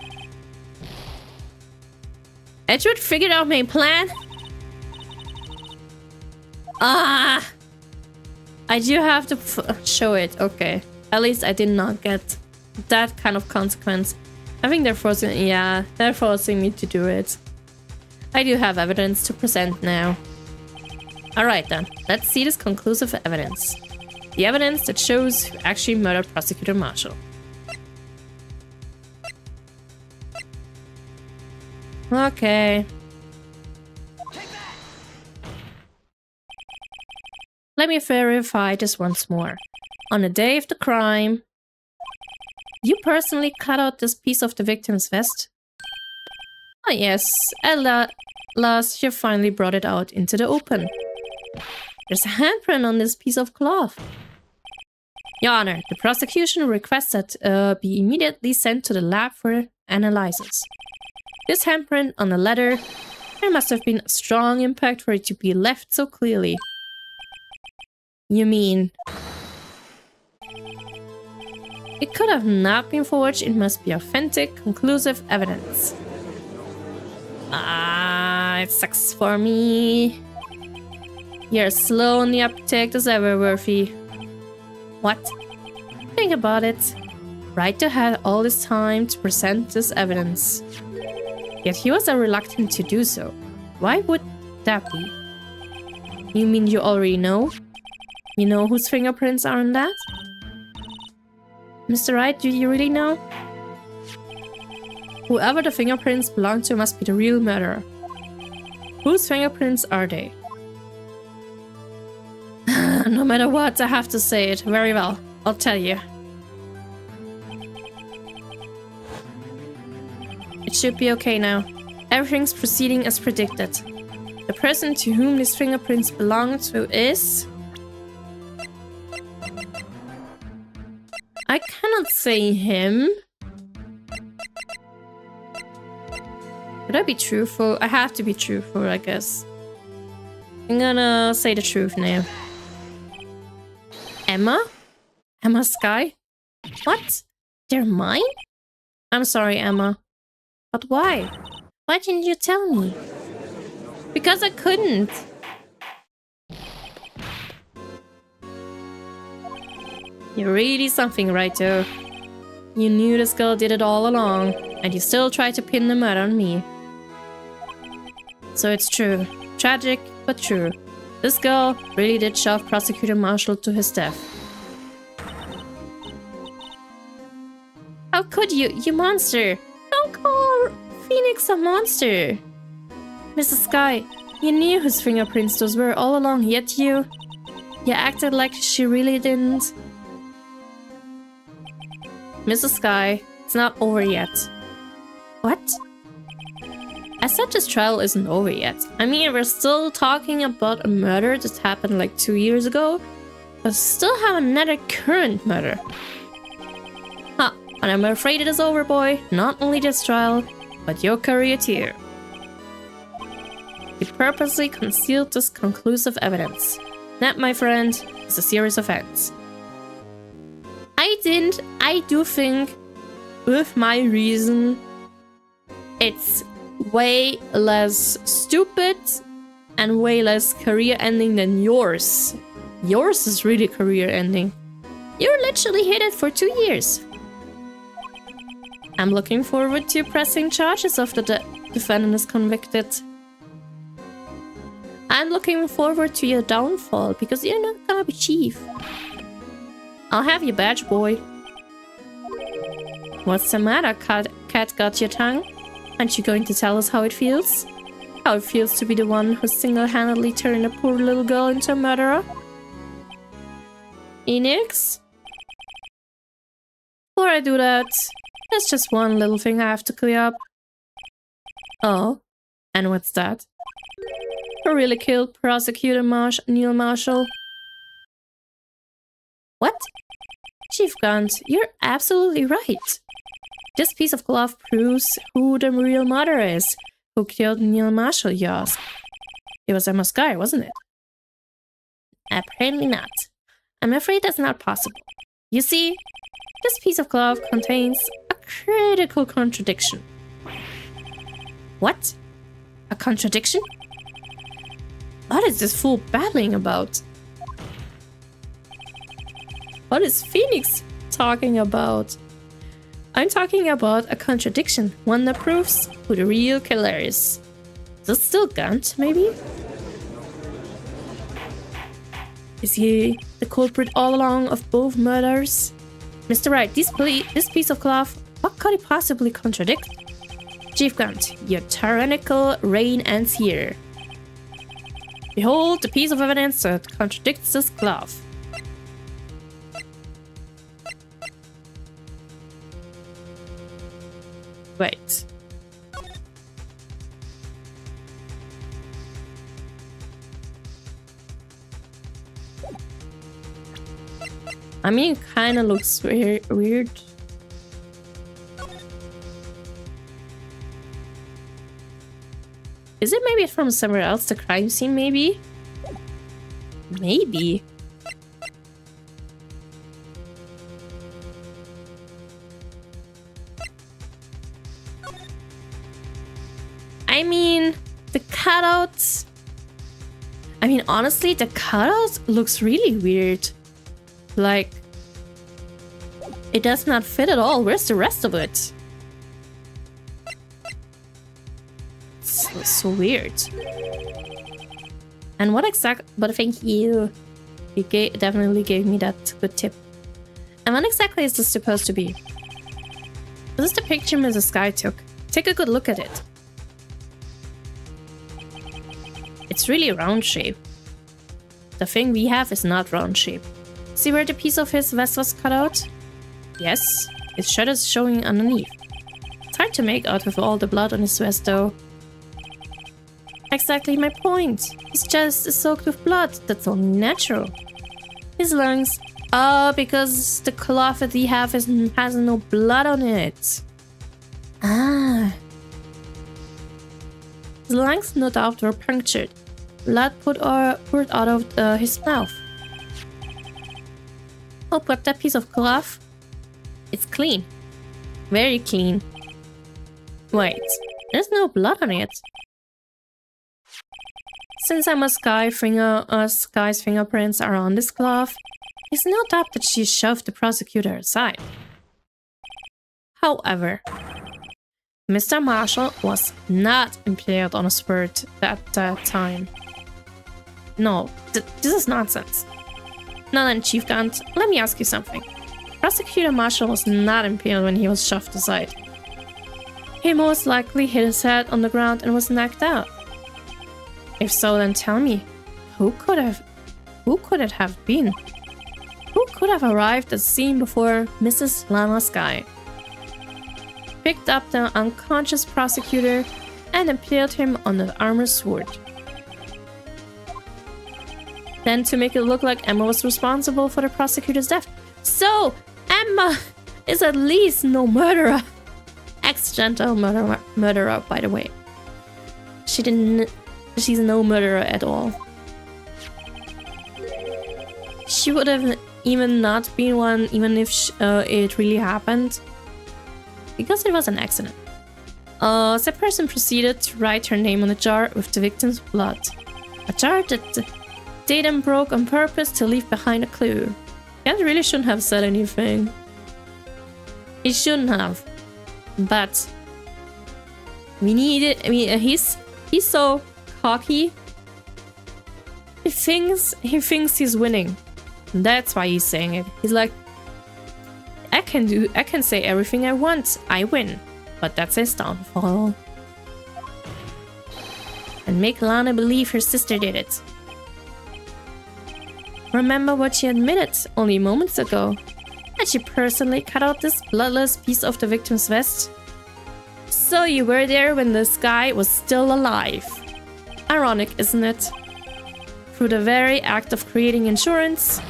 Edgewood figured out my plan? Ah! I do have to show it, okay. At least I did not get that kind of consequence. I think they're forcing me to do it. I do have evidence to present now. Alright then, let's see this conclusive evidence. The evidence that shows who actually murdered Prosecutor Marshall. Okay. Let me verify this once more. On the day of the crime, you personally cut out this piece of the victim's vest? Oh yes, at last you finally brought it out into the open. There's a handprint on this piece of cloth. Your Honor, the prosecution requests that be immediately sent to the lab for analysis. This handprint on the letter, there must have been a strong impact for it to be left so clearly. You mean... It could have not been forged, it must be authentic, conclusive evidence. Ah, it sucks for me. You're slow on the uptake as ever, Worthy. What? Think about it. Wright had all this time to present this evidence. Yet he was reluctant to do so. Why would that be? You mean you already know? You know whose fingerprints are on that? Mr. Wright, do you really know? Whoever the fingerprints belong to must be the real murderer. Whose fingerprints are they? No matter what, I have to say it. Very well. I'll tell you. It should be okay now. Everything's proceeding as predicted. The person to whom these fingerprints belong to is... I cannot say him. Should I be truthful? I have to be truthful, I guess. I'm gonna say the truth now. Emma? Emma Sky? What? They're mine? I'm sorry, Emma. But why? Why didn't you tell me? Because I couldn't. You're really something, Wright? You knew this girl did it all along, and you still tried to pin the murder on me. So it's true. Tragic, but true. This girl really did shove Prosecutor Marshall to his death. How could you, you monster? Don't call Phoenix a monster. Mrs. Sky, you knew whose fingerprints those were all along, yet you acted like she really didn't. Mrs. Sky, it's not over yet. What? I said this trial isn't over yet. I mean, we're still talking about a murder that happened like 2 years ago, but still have another current murder. Huh, and I'm afraid it is over, boy. Not only this trial, but your career too. You purposely concealed this conclusive evidence. That, my friend, is a serious offense. I do think, with my reason, it's way less stupid and way less career-ending than yours. Yours is really career-ending. You're literally hit it for 2 years. I'm looking forward to pressing charges after the defendant is convicted. I'm looking forward to your downfall, because you're not gonna be chief. I'll have your badge, boy. What's the matter, cat got your tongue? Aren't you going to tell us how it feels? How it feels to be the one who single-handedly turned a poor little girl into a murderer? Enix? Before I do that, there's just one little thing I have to clear up. Oh, and what's that? Who really killed Prosecutor Neil Marshall? What? Chief Gunt, you're absolutely right. This piece of cloth proves who the real murderer is. Who killed Neil Marshall, you ask? It was Emma Sky, wasn't it? Apparently not. I'm afraid that's not possible. You see, this piece of cloth contains a critical contradiction. What? A contradiction? What is this fool babbling about? What is Phoenix talking about? I'm talking about a contradiction, one that proves who the real killer is. Is it still Gunt, maybe? Is he the culprit all along of both murders? Mr. Wright, this piece of cloth, what could it possibly contradict? Chief Gunt, your tyrannical reign ends here. Behold the piece of evidence that contradicts this cloth. Wait. I mean, it kind of looks weird. Is it maybe from somewhere else, the crime scene, maybe? Maybe. I mean, the cutouts... I mean, honestly, the cutout looks really weird. Like, it does not fit at all. Where's the rest of it? It's so weird. And what exact... But thank you. You definitely gave me that good tip. And what exactly is this supposed to be? This is the picture Mrs. Sky took. take a good look at it. It's really round shape. The thing we have is not round shape. See where the piece of his vest was cut out? Yes, his shirt is showing underneath. It's hard to make out with all the blood on his vest though. Exactly my point. His chest is soaked with blood. That's only natural. His lungs... Oh, because the cloth that we have has no blood on it. Ah. His lungs no doubt were punctured. Blood poured out of his mouth. Oh, but that piece of cloth. It's clean. Very clean. Wait, there's no blood on it. Since Sky's fingerprints are on this cloth, there's no doubt that she shoved the prosecutor aside. However, Mr. Marshall was not impaled on a spurt at that time. No, this is nonsense. Now then, Chief Gant, let me ask you something. Prosecutor Marshall was not impaled when he was shoved aside. He most likely hit his head on the ground and was knocked out. If so, then tell me, who could it have been? Who could have arrived at the scene before Mrs. Lana Sky? Picked up the unconscious prosecutor and impaled him on the armored sword. Then to make it look like Emma was responsible for the prosecutor's death. So, Emma is at least no murderer. Accidental murderer, by the way. She's no murderer at all. She would have even not been one, even if it really happened. Because it was an accident. The person proceeded to write her name on a jar with the victim's blood. A jar that they then broke on purpose to leave behind a clue. Cat really shouldn't have said anything. He shouldn't have. But we need it. I mean, he's so cocky. He thinks he's winning. That's why he's saying it. He's like, I can say everything I want. I win. But that's his downfall. And make Lana believe her sister did it. Remember what she admitted only moments ago? That she personally cut out this bloodless piece of the victim's vest? So you were there when this guy was still alive. Ironic, isn't it? Through the very act of creating insurance,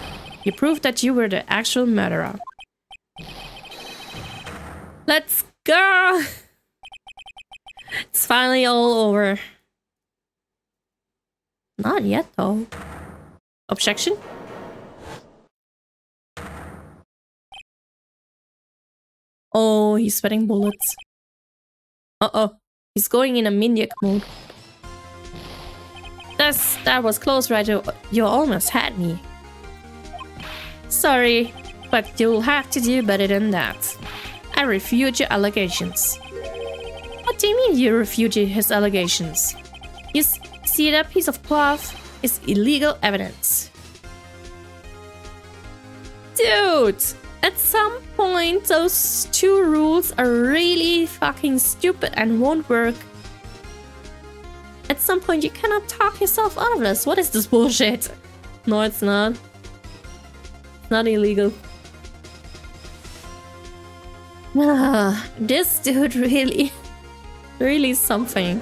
you proved that you were the actual murderer. Let's go! It's finally all over. Not yet, though. Objection? Oh, he's sweating bullets. Uh-oh. He's going in a maniac mode. That was close, right? You almost had me. Sorry, but you'll have to do better than that. I refute your allegations. What do you mean you refute his allegations? You see that piece of cloth is illegal evidence. Dude! At some point, those two rules are really fucking stupid and won't work. At some point, you cannot talk yourself out of this. What is this bullshit? No, it's not. It's not illegal. This dude really something.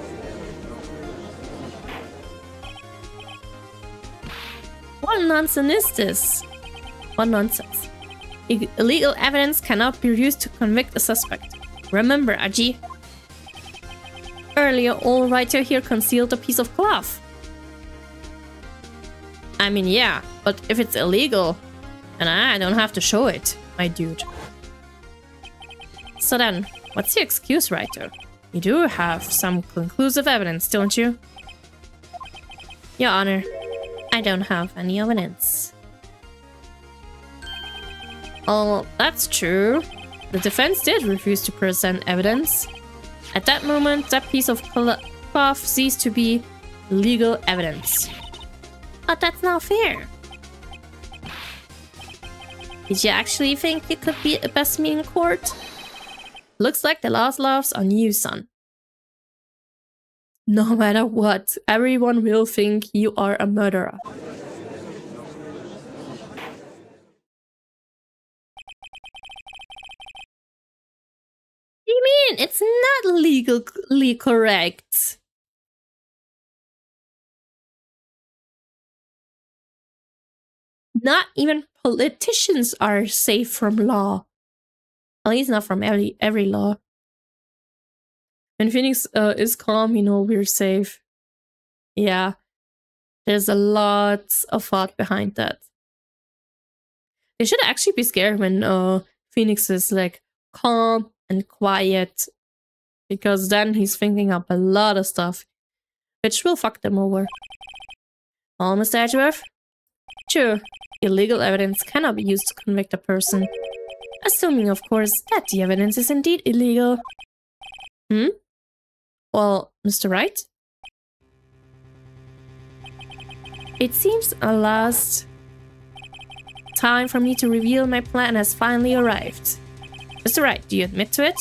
What nonsense is this? What nonsense? Illegal evidence cannot be used to convict a suspect. Remember, Aji. Earlier, all writer here concealed a piece of cloth. I mean, yeah, but if it's illegal, then I don't have to show it, my dude. So then, what's your excuse, writer? You do have some conclusive evidence, don't you? Your Honor, I don't have any evidence. Oh, that's true. The defense did refuse to present evidence. At that moment, that piece of cloth ceased to be legal evidence. But that's not fair. Did you actually think you could be the best me in court? Looks like the last laughs on you, son. No matter what, everyone will think you are a murderer. What do you mean? It's not legally correct. Not even politicians are safe from law. At least not from every law. When Phoenix is calm, you know we're safe. Yeah. There's a lot of thought behind that. They should actually be scared when Phoenix is like calm and quiet, because then he's thinking up a lot of stuff, which will fuck them over. Oh, Mr. Edgeworth? Sure, illegal evidence cannot be used to convict a person. Assuming, of course, that the evidence is indeed illegal. Well, Mr. Wright? It seems a last time for me to reveal my plan has finally arrived. Mr. Wright, do you admit to it?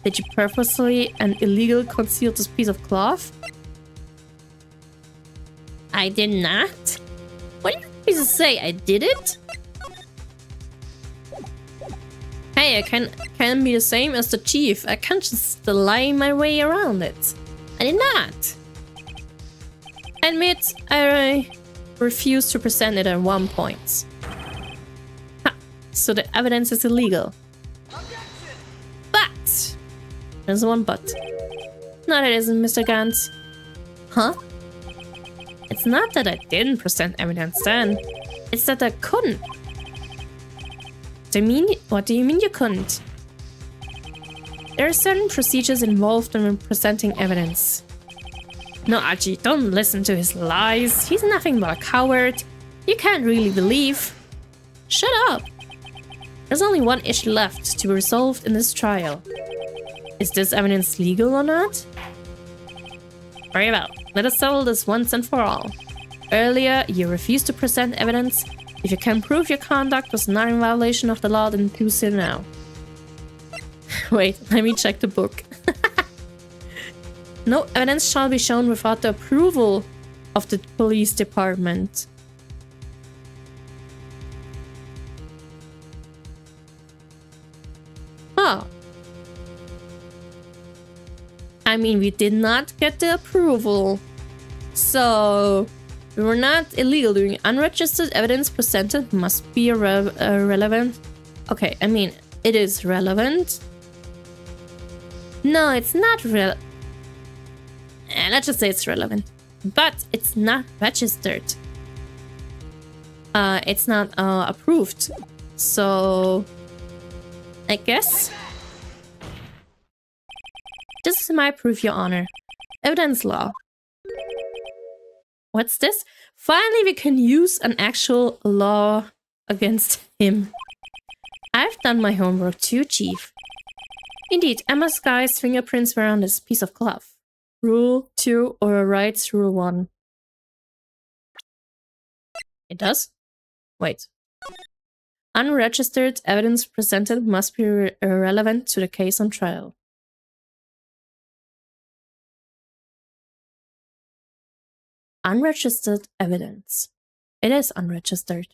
Did you purposely and illegally conceal this piece of cloth? I did not. What do you say? I did it? Hey, I can be the same as the chief. I can't just lie my way around it. I did not. Admit, I refused to present it at one point. Ha, so the evidence is illegal. But there's one but. No, it isn't, Mr. Gantz. Huh? It's not that I didn't present evidence then. It's that I couldn't. What do you mean you couldn't? There are certain procedures involved when presenting evidence. No, Archie, don't listen to his lies. He's nothing but a coward. You can't really believe. Shut up. There's only one issue left to be resolved in this trial. Is this evidence legal or not? Very well. Let us settle this once and for all. Earlier, you refused to present evidence. If you can prove your conduct was not in violation of the law, then do so now. Wait, let me check the book. No evidence shall be shown without the approval of the police department. Oh. I mean, we did not get the approval. So, we were not illegal. Doing unregistered evidence presented must be relevant. Okay, I mean, it is relevant. No, it's not real. Let's just say it's relevant. But it's not registered. It's not approved. So, I guess this is my proof, Your Honor. Evidence law. What's this? Finally, we can use an actual law against him. I've done my homework too, Chief. Indeed, Emma Sky's fingerprints were on this piece of cloth. Rule 2 or Wright's Rule 1. It does? Wait. Unregistered evidence presented must be relevant to the case on trial. Unregistered evidence. It is unregistered.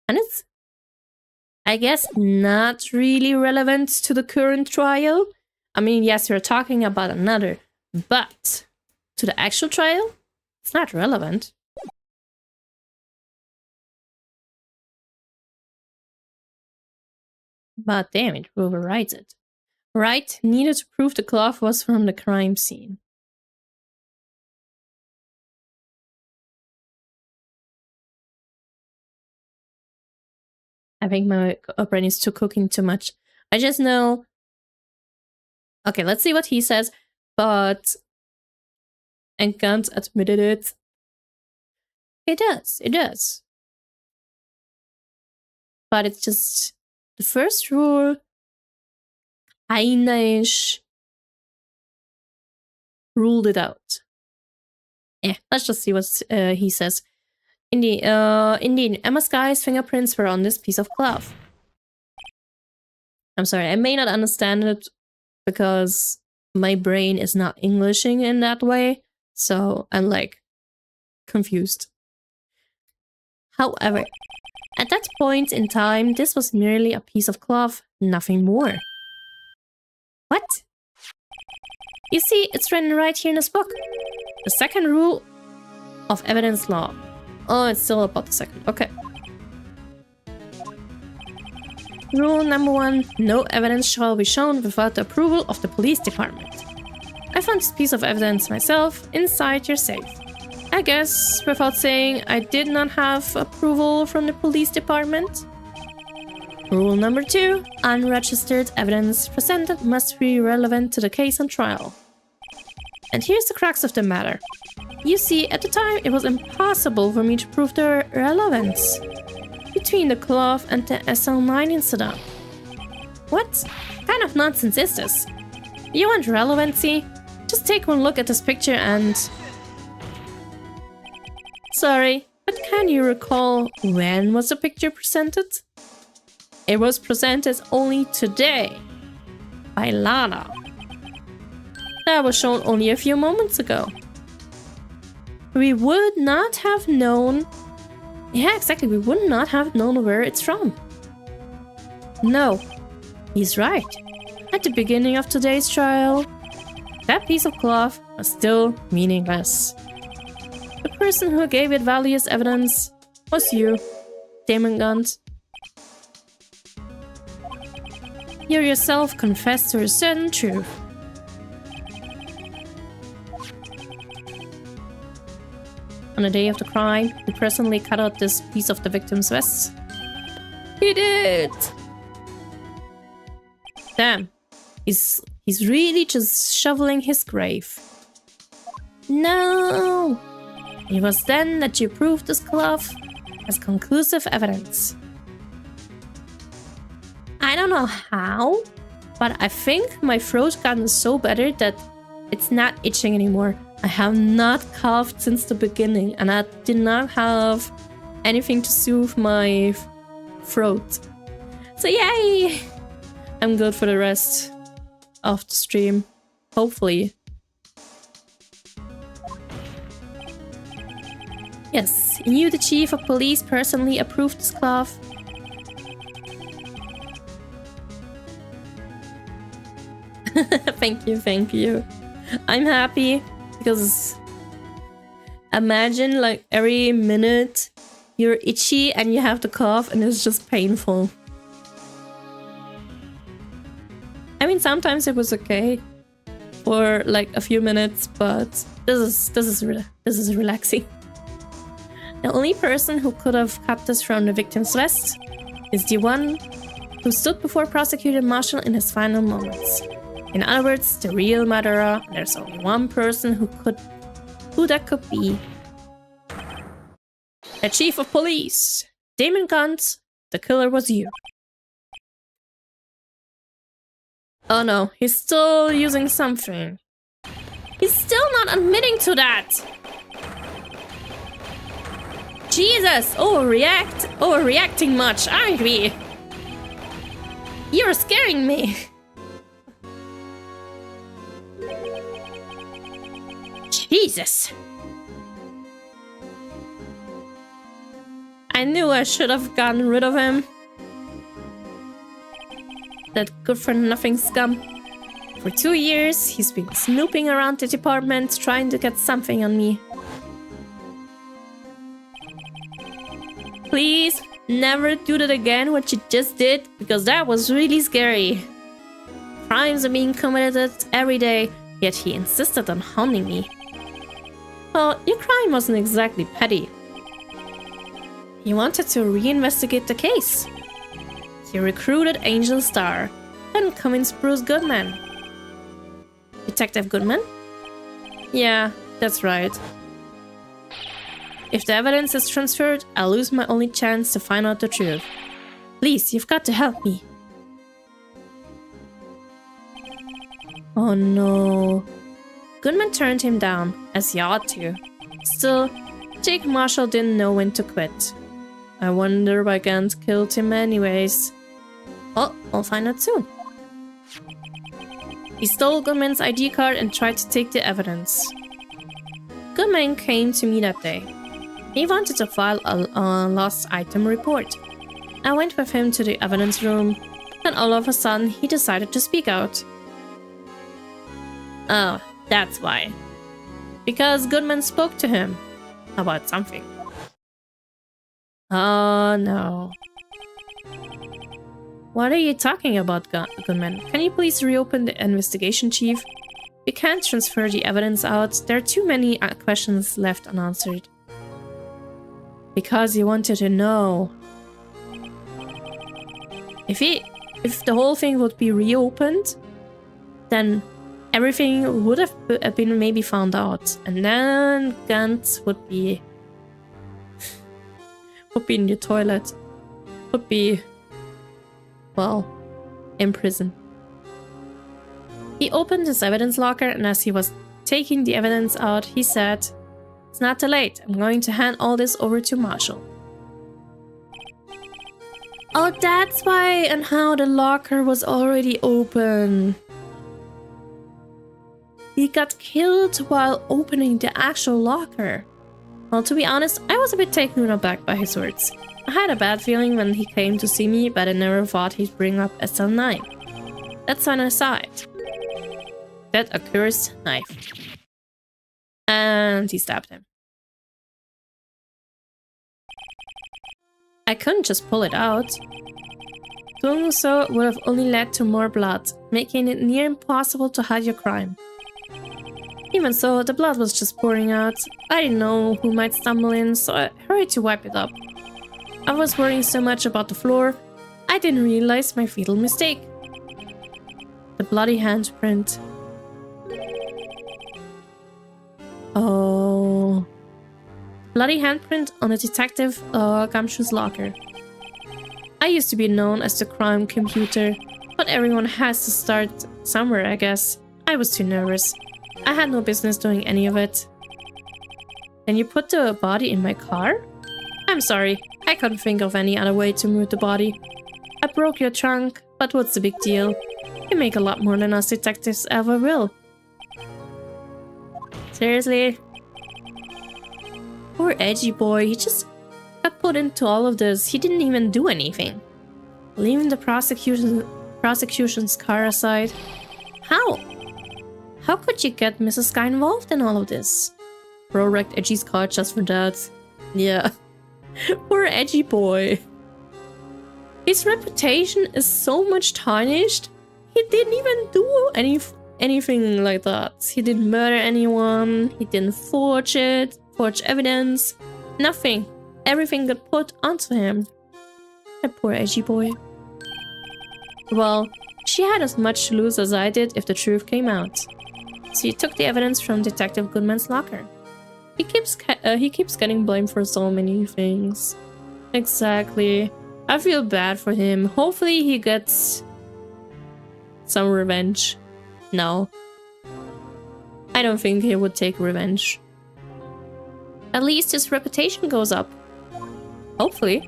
And it's, I guess, not really relevant to the current trial. I mean, yes, we're talking about another, but to the actual trial, it's not relevant. But damn, it overrides it. Wright needed to prove the cloth was from the crime scene. I think my brain is cooking too much. I just know... Okay, let's see what he says. But... And Gantz admitted it. It does, it does. But it's just... The first rule... Heinisch... ruled it out. Let's just see what he says. Indeed, Emma Sky's fingerprints were on this piece of cloth. I'm sorry, I may not understand it because my brain is not Englishing in that way, so I'm like confused. However, at that point in time, this was merely a piece of cloth, nothing more. What? You see, it's written right here in this book. The second rule of evidence law. Oh, it's still about the second. Okay. Rule number 1. No evidence shall be shown without the approval of the police department. I found this piece of evidence myself inside your safe. I guess, without saying, I did not have approval from the police department. Rule number 2. Unregistered evidence presented must be relevant to the case on trial. And here's the crux of the matter. You see, at the time, it was impossible for me to prove the relevance between the cloth and the SL9 incident. What kind of nonsense is this? You want relevancy? Just take one look at this picture and... Sorry, but can you recall when was the picture presented? It was presented only today by Lana. That was shown only a few moments ago. We would not have known... Yeah, exactly, we would not have known where it's from. No, he's right. At the beginning of today's trial, that piece of cloth was still meaningless. The person who gave it valuable evidence was you, Damon Gunt. You yourself confessed to a certain truth. On the day of the crime, he personally cut out this piece of the victim's vest. He did! Damn. He's really just shoveling his grave. No! It was then that you proved this cloth as conclusive evidence. I don't know how, but I think my throat gotten so better that it's not itching anymore. I have not coughed since the beginning, and I did not have anything to soothe my throat. So yay! I'm good for the rest of the stream. Hopefully. Yes, you, the chief of police, personally approved this cloth. Thank you. I'm happy because imagine like every minute you're itchy and you have to cough and it's just painful. I mean, sometimes it was okay for like a few minutes, but this is relaxing. The only person who could have cut this from the victim's vest is the one who stood before prosecutor Marshall in his final moments. In other words, the real murderer. There's only one person who that could be. The chief of police, Damon Gunt. The killer was you. Oh no, he's still using something. He's still not admitting to that. Jesus, overreacting much, aren't we? You're scaring me. Jesus. I knew I should have gotten rid of him. That good-for-nothing scum. For 2 years, he's been snooping around the department, trying to get something on me. Please, never do that again, what you just did, because that was really scary. Crimes are being committed every day, yet he insisted on haunting me. Well, your crime wasn't exactly petty. He wanted to reinvestigate the case. He recruited Angel Star, then convinced Bruce Goodman. Detective Goodman? Yeah, that's right. If the evidence is transferred, I'll lose my only chance to find out the truth. Please, you've got to help me. Oh no. Goodman turned him down, as he ought to. Still, Jake Marshall didn't know when to quit. I wonder why Gant killed him anyways. Well, I'll find out soon. He stole Goodman's ID card and tried to take the evidence. Goodman came to me that day. He wanted to file a lost item report. I went with him to the evidence room, and all of a sudden he decided to speak out. Oh, that's why. Because Goodman spoke to him about something. Oh no. What are you talking about, Goodman? Can you please reopen the investigation, Chief? We can't transfer the evidence out. There are too many questions left unanswered. Because you wanted to know. If the whole thing would be reopened, then everything would have been maybe found out, and then Gantz would be in the toilet, would be, well, in prison. He opened his evidence locker, and as he was taking the evidence out, he said, "It's not too late. I'm going to hand all this over to Marshall." Oh, that's why and how the locker was already open. He got killed while opening the actual locker. Well, to be honest, I was a bit taken aback by his words. I had a bad feeling when he came to see me, but I never thought he'd bring up SL9. That's when I saw it. That accursed knife. And he stabbed him. I couldn't just pull it out. Doing so would have only led to more blood, making it near impossible to hide your crime. Even so, the blood was just pouring out. I didn't know who might stumble in, so I hurried to wipe it up. I was worrying so much about the floor, I didn't realize my fatal mistake. The bloody handprint. Oh. Bloody handprint on a detective Gumshoe's locker. I used to be known as the crime computer, but everyone has to start somewhere, I guess. I was too nervous. I had no business doing any of it. Then you put the body in my car? I'm sorry, I couldn't think of any other way to move the body. I broke your trunk, but what's the big deal? You make a lot more than us detectives ever will. Seriously? Poor edgy boy, he just got put into all of this. He didn't even do anything. Leaving the prosecution's car aside. How? How could you get Mrs. Guy involved in all of this? Bro wrecked Edgy's car just for that. Yeah. Poor edgy boy. His reputation is so much tarnished. He didn't even do anything like that. He didn't murder anyone. He didn't forge evidence. Nothing. Everything got put onto him. That poor edgy boy. Well, she had as much to lose as I did if the truth came out. So he took the evidence from Detective Goodman's locker. He keeps getting blamed for so many things. Exactly. I feel bad for him. Hopefully he gets some revenge. No. I don't think he would take revenge. At least his reputation goes up. Hopefully.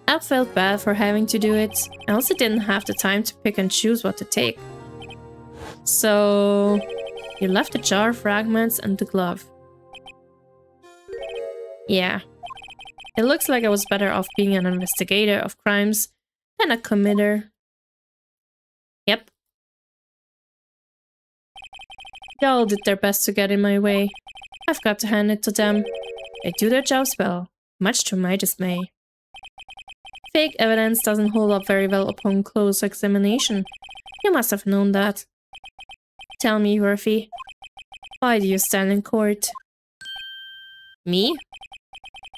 I felt bad for having to do it. I also didn't have the time to pick and choose what to take. So, you left the jar, fragments, and the glove. Yeah. It looks like I was better off being an investigator of crimes than a committer. Yep. They all did their best to get in my way. I've got to hand it to them. They do their jobs well, much to my dismay. Fake evidence doesn't hold up very well upon close examination. You must have known that. Tell me, Worthy, why do you stand in court? Me?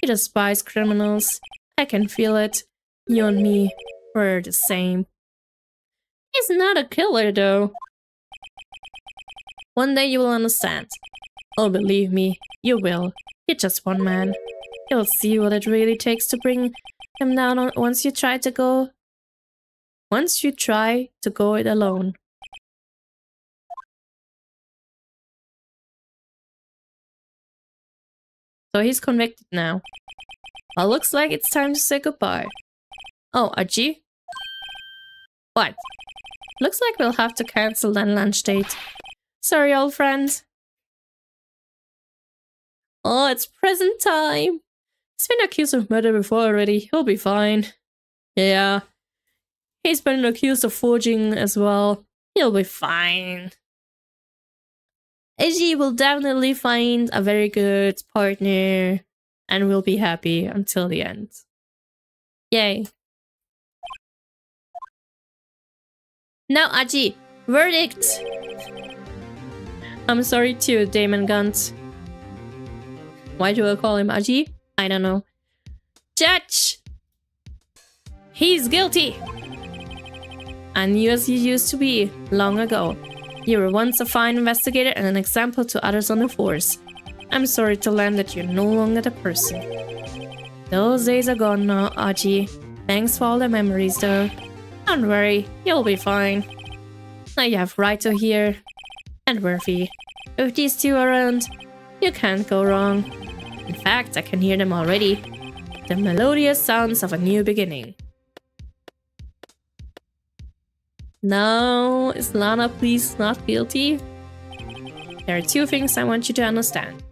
You despise criminals. I can feel it. You and me, we're the same. He's not a killer, though. One day you will understand. Oh, believe me, you will. You're just one man. You'll see what it really takes to bring him down once you try to go it alone. So he's convicted now. Well, looks like it's time to say goodbye. Oh, Aji? What? Looks like we'll have to cancel that lunch date. Sorry, old friend. Oh, it's present time. He's been accused of murder before already. He'll be fine. Yeah. He's been accused of forging as well. He'll be fine. Eiji will definitely find a very good partner and will be happy until the end. Yay. Now, Aji, verdict! I'm sorry too, Damon Gunt. Why do I call him Aji? I don't know. Judge! He's guilty! I knew as you used to be, long ago. You were once a fine investigator and an example to others on the force. I'm sorry to learn that you're no longer the person. Those days are gone now, Aji. Thanks for all the memories, though. Don't worry, you'll be fine. Now you have Wright here and Murphy. With these two around, you can't go wrong. In fact, I can hear them already. The melodious sounds of a new beginning. Now, is Lana please not guilty? There are two things I want you to understand.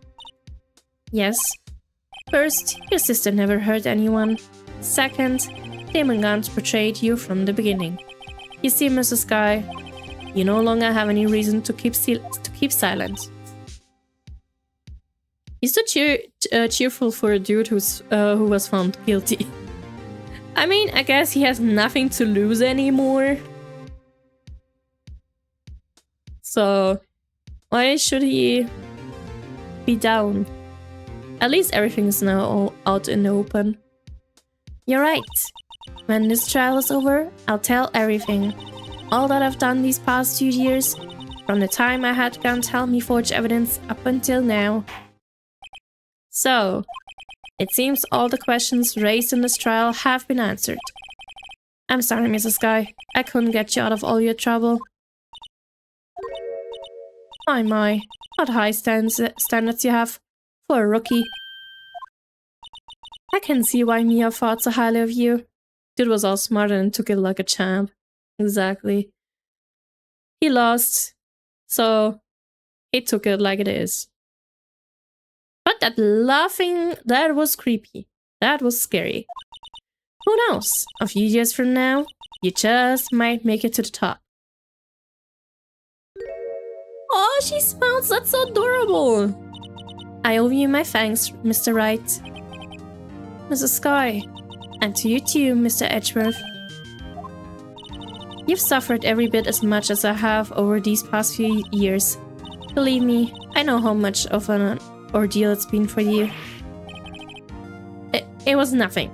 Yes. First, your sister never hurt anyone. Second, Damon Gant betrayed you from the beginning. You see, Mrs. Sky, you no longer have any reason to keep silent. He's so cheerful for a dude who was found guilty. I mean, I guess he has nothing to lose anymore. So, why should he be down? At least everything is now all out in the open. You're right. When this trial is over, I'll tell everything. All that I've done these past 2 years, from the time I had Gant help me forge evidence up until now. So, it seems all the questions raised in this trial have been answered. I'm sorry, Mrs. Sky. I couldn't get you out of all your trouble. My, what high standards you have for a rookie. I can see why Mia thought so highly of you. Dude was all smart and took it like a champ. Exactly. He lost, so he took it like it is. But that laughing, that was creepy. That was scary. Who knows? A few years from now, you just might make it to the top. Oh, she smiles. That's so adorable. I owe you my thanks, Mr. Wright. Mrs. Sky. And to you too, Mr. Edgeworth. You've suffered every bit as much as I have over these past few years. Believe me, I know how much of an ordeal it's been for you. It was nothing.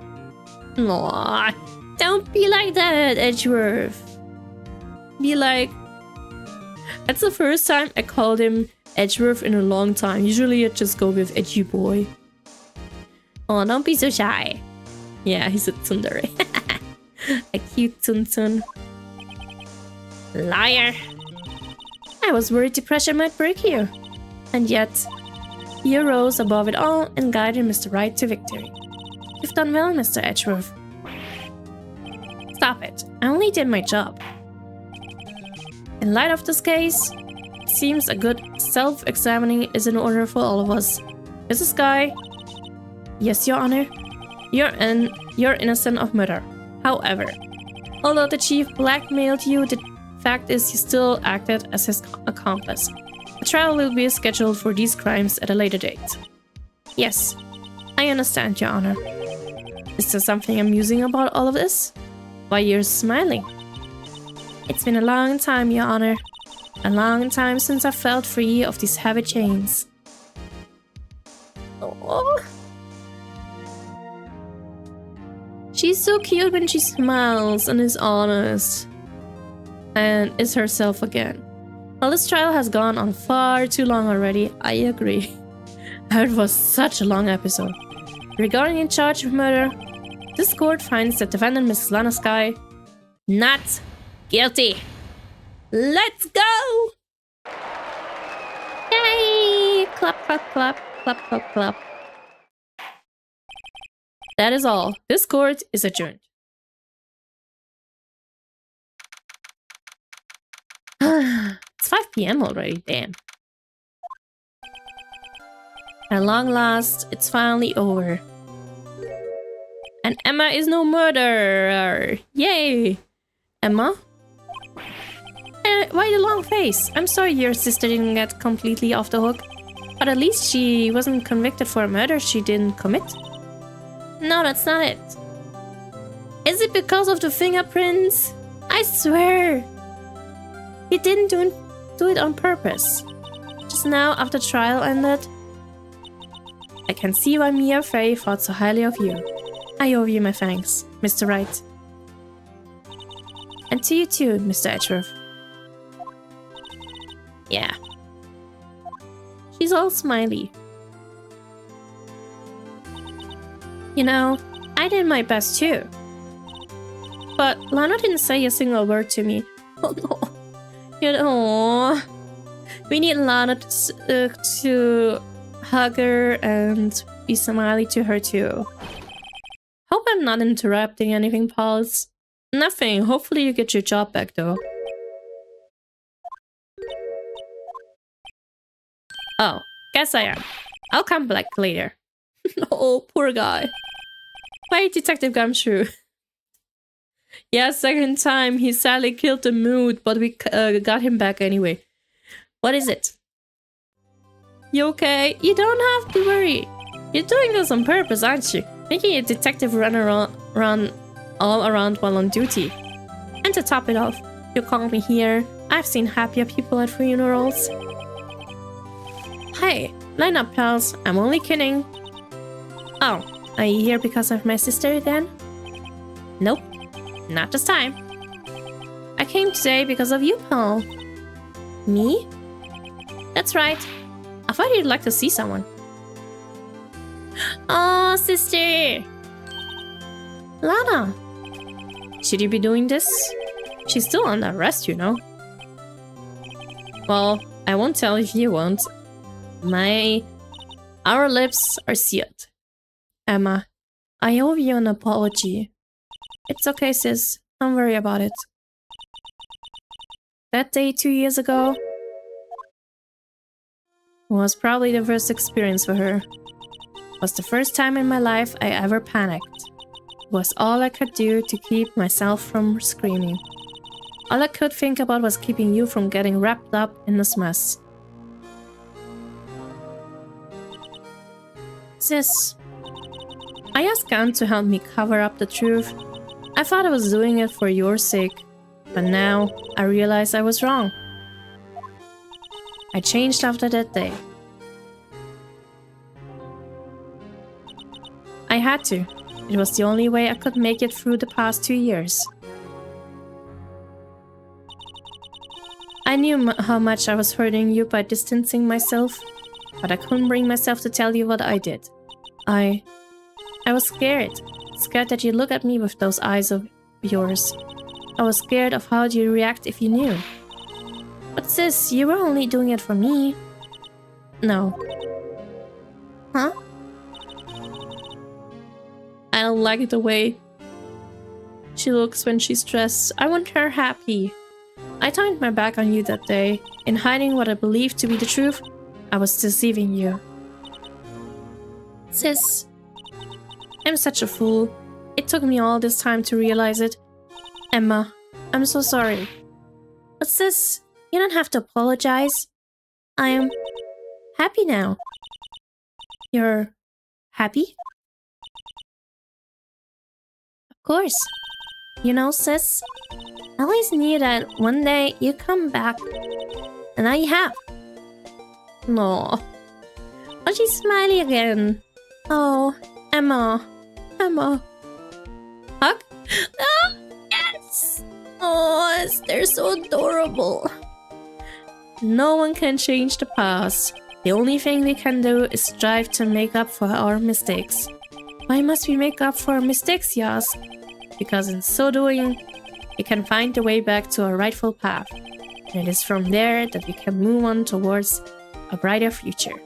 Aww, don't be like that, Edgeworth. Be like... That's the first time I called him Edgeworth in a long time. Usually I just go with Edgy Boy. Oh, don't be so shy. Yeah, he's a tsundere. A cute tsun-tsun. Liar. I was worried the pressure might break you. And yet, you rose above it all and guided Mr. Wright to victory. You've done well, Mr. Edgeworth. Stop it. I only did my job. In light of this case, it seems a good self-examining is in order for all of us. Mrs. Sky? Yes, Your Honor. You're innocent of murder. However, although the chief blackmailed you, the fact is you still acted as his accomplice. A trial will be scheduled for these crimes at a later date. Yes, I understand, Your Honor. Is there something amusing about all of this? Why, you're smiling. It's been a long time, Your Honor. A long time since I felt free of these heavy chains. Oh. She's so cute when she smiles and is honest. And is herself again. Well, this trial has gone on far too long already, I agree. It was such a long episode. Regarding in charge of murder, this court finds the defendant, Mrs. Lana Sky, not guilty. Let's go! Yay! Clap, clap, clap, clap, clap, clap. That is all. This court is adjourned. 5 p.m. already, damn. At long last, it's finally over. And Emma is no murderer! Yay! Emma? Why the long face? I'm sorry your sister didn't get completely off the hook. But at least she wasn't convicted for a murder she didn't commit. No, that's not it. Is it because of the fingerprints? I swear! He didn't do it on purpose. Just now, after trial ended, I can see why Mia Fey thought so highly of you. I owe you my thanks, Mr. Wright. And to you too, Mr. Edgeworth. Yeah. She's all smiley. You know, I did my best too. But Lana didn't say a single word to me. Oh no. You know, we need Lana to hug her and be smiley to her too. Hope I'm not interrupting anything, Pauls. Nothing. Hopefully you get your job back though. Oh, guess I am. I'll come back later. Oh, poor guy. Wait, Detective Gumshoe. Yeah, second time. He sadly killed the mood, but we got him back anyway. What is it? You okay? You don't have to worry. You're doing this on purpose, aren't you? Making a detective run all around while on duty. And to top it off, you called me here. I've seen happier people at funerals. Hey, line up, pals. I'm only kidding. Oh, are you here because of my sister again? Nope, not this time. I came today because of you, pal. Me? That's right. I thought you'd like to see someone. Oh, sister! Lana! Should you be doing this? She's still under arrest, you know. Well, I won't tell if you won't. Our lips are sealed. Emma, I owe you an apology. It's okay, sis. Don't worry about it. That day 2 years ago was probably the worst experience for her. It was the first time in my life I ever panicked. It was all I could do to keep myself from screaming. All I could think about was keeping you from getting wrapped up in this mess. Sis, I asked Gunn to help me cover up the truth. I thought I was doing it for your sake, but now I realize I was wrong. I changed after that day. I had to. It was the only way I could make it through the past 2 years. I knew how much I was hurting you by distancing myself, but I couldn't bring myself to tell you what I did. I was scared. Scared that you'd look at me with those eyes of yours. I was scared of how you'd react if you knew. But sis, you were only doing it for me. No. Huh? I don't like the way she looks when she's stressed. I want her happy. I turned my back on you that day. In hiding what I believed to be the truth, I was deceiving you. Sis, I'm such a fool. It took me all this time to realize it. Emma, I'm so sorry. But sis, you don't have to apologize. I am happy now. You're happy? Of course. You know, sis, I always knew that one day you'd come back. And now you have. No. Oh, she's smiling again. Oh, Emma. Emma. Hug? Ah, yes! Oh, they're so adorable. No one can change the past. The only thing we can do is strive to make up for our mistakes. Why must we make up for our mistakes, you ask? Because in so doing, we can find the way back to our rightful path. And it is from there that we can move on towards a brighter future.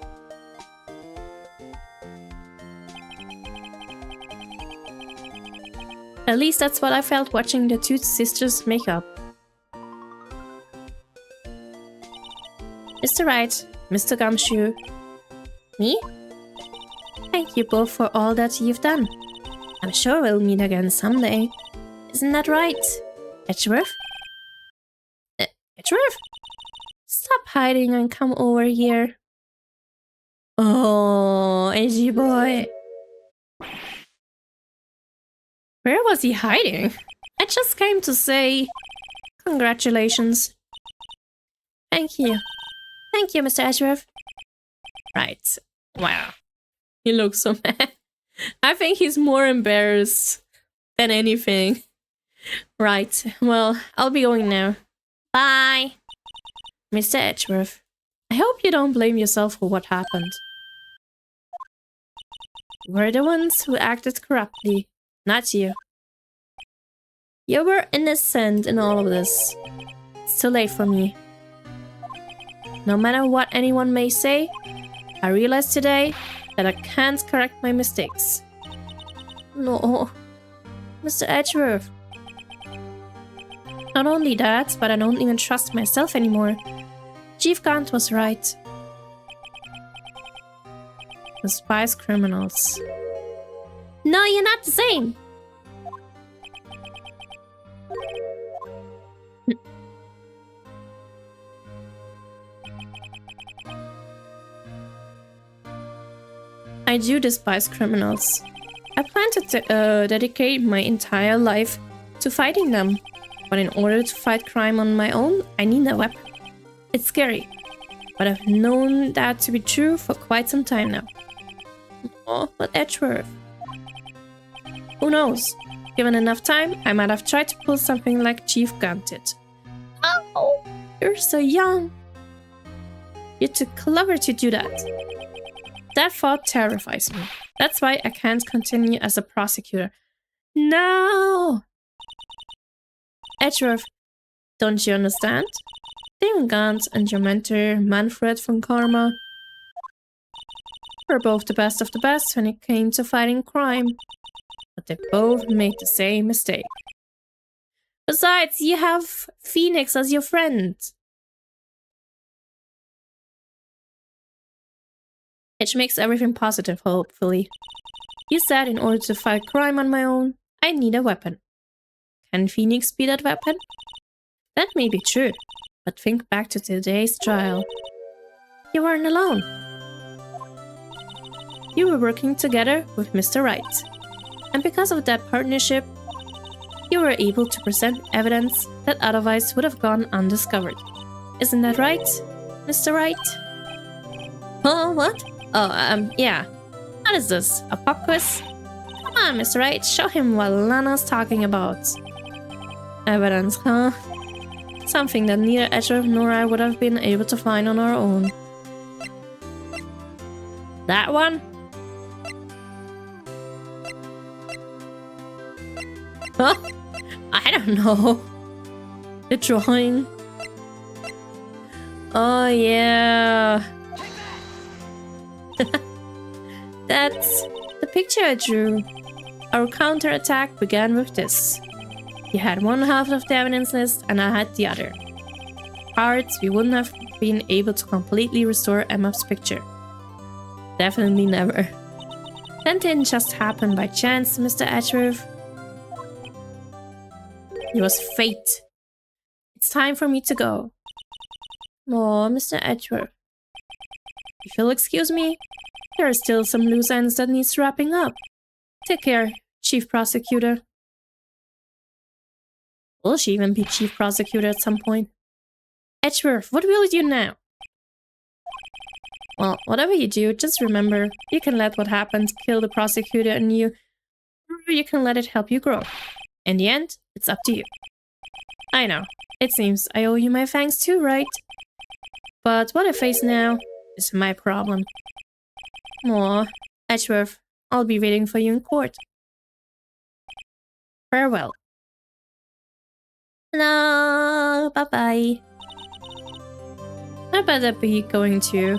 At least that's what I felt watching the two sisters make up. Mr. Wright, Mr. Gumshoe. Me? Thank you both for all that you've done. I'm sure we'll meet again someday. Isn't that right, Edgeworth? Edgeworth? Stop hiding and come over here. Oh, edgy boy. Where was he hiding? I just came to say congratulations. Thank you. Thank you, Mr. Edgeworth. Right. Wow. He looks so mad. I think he's more embarrassed than anything. Right. Well, I'll be going now. Bye. Mr. Edgeworth, I hope you don't blame yourself for what happened. We're the ones who acted corruptly, not you. You were innocent in all of this. It's too late for me. No matter what anyone may say, I realized today that I can't correct my mistakes. No, Mr. Edgeworth. Not only that, but I don't even trust myself anymore. Chief Gant was right. Despise criminals. No, you're not the same! I do despise criminals. I plan to dedicate my entire life to fighting them. But in order to fight crime on my own, I need a weapon. It's scary, but I've known that to be true for quite some time now. Oh, but Edgeworth. Who knows? Given enough time, I might have tried to pull something like Chief Gant did. Oh, you're so young. You're too clever to do that. That thought terrifies me. That's why I can't continue as a prosecutor. No! Edgeworth, don't you understand? Damon Gant and your mentor, Manfred von Karma, were both the best of the best when it came to fighting crime. But they both made the same mistake. Besides, you have Phoenix as your friend. Which makes everything positive, hopefully. You said in order to fight crime on my own, I need a weapon. Can Phoenix be that weapon? That may be true, but think back to today's trial. You weren't alone. You were working together with Mr. Wright. And because of that partnership, you were able to present evidence that otherwise would have gone undiscovered. Isn't that right, Mr. Wright? Oh, what? Oh, yeah. What is this? A pop quiz? Come on, Mr. Wright, show him what Lana's talking about. Evidence, huh? Something that neither Edgeworth nor I would have been able to find on our own. That one? Huh? I don't know. The drawing. Oh, yeah. That's the picture I drew. Our counterattack began with this. You had one half of the evidence list and I had the other. Parts we wouldn't have been able to completely restore Emma's picture. Definitely never. That didn't just happen by chance, Mr. Edgeworth. It was fate. It's time for me to go. Oh, Mr. Edgeworth. If you'll excuse me, there are still some loose ends that needs wrapping up. Take care, Chief Prosecutor. Will she even be Chief Prosecutor at some point? Edgeworth, what will you do now? Well, whatever you do, just remember, you can let what happened kill the prosecutor in you, or you can let it help you grow. In the end, it's up to you. I know, it seems I owe you my thanks too, right? But what I face now is my problem. Aw, Edgeworth, I'll be waiting for you in court. Farewell. No, bye-bye. I better be going too.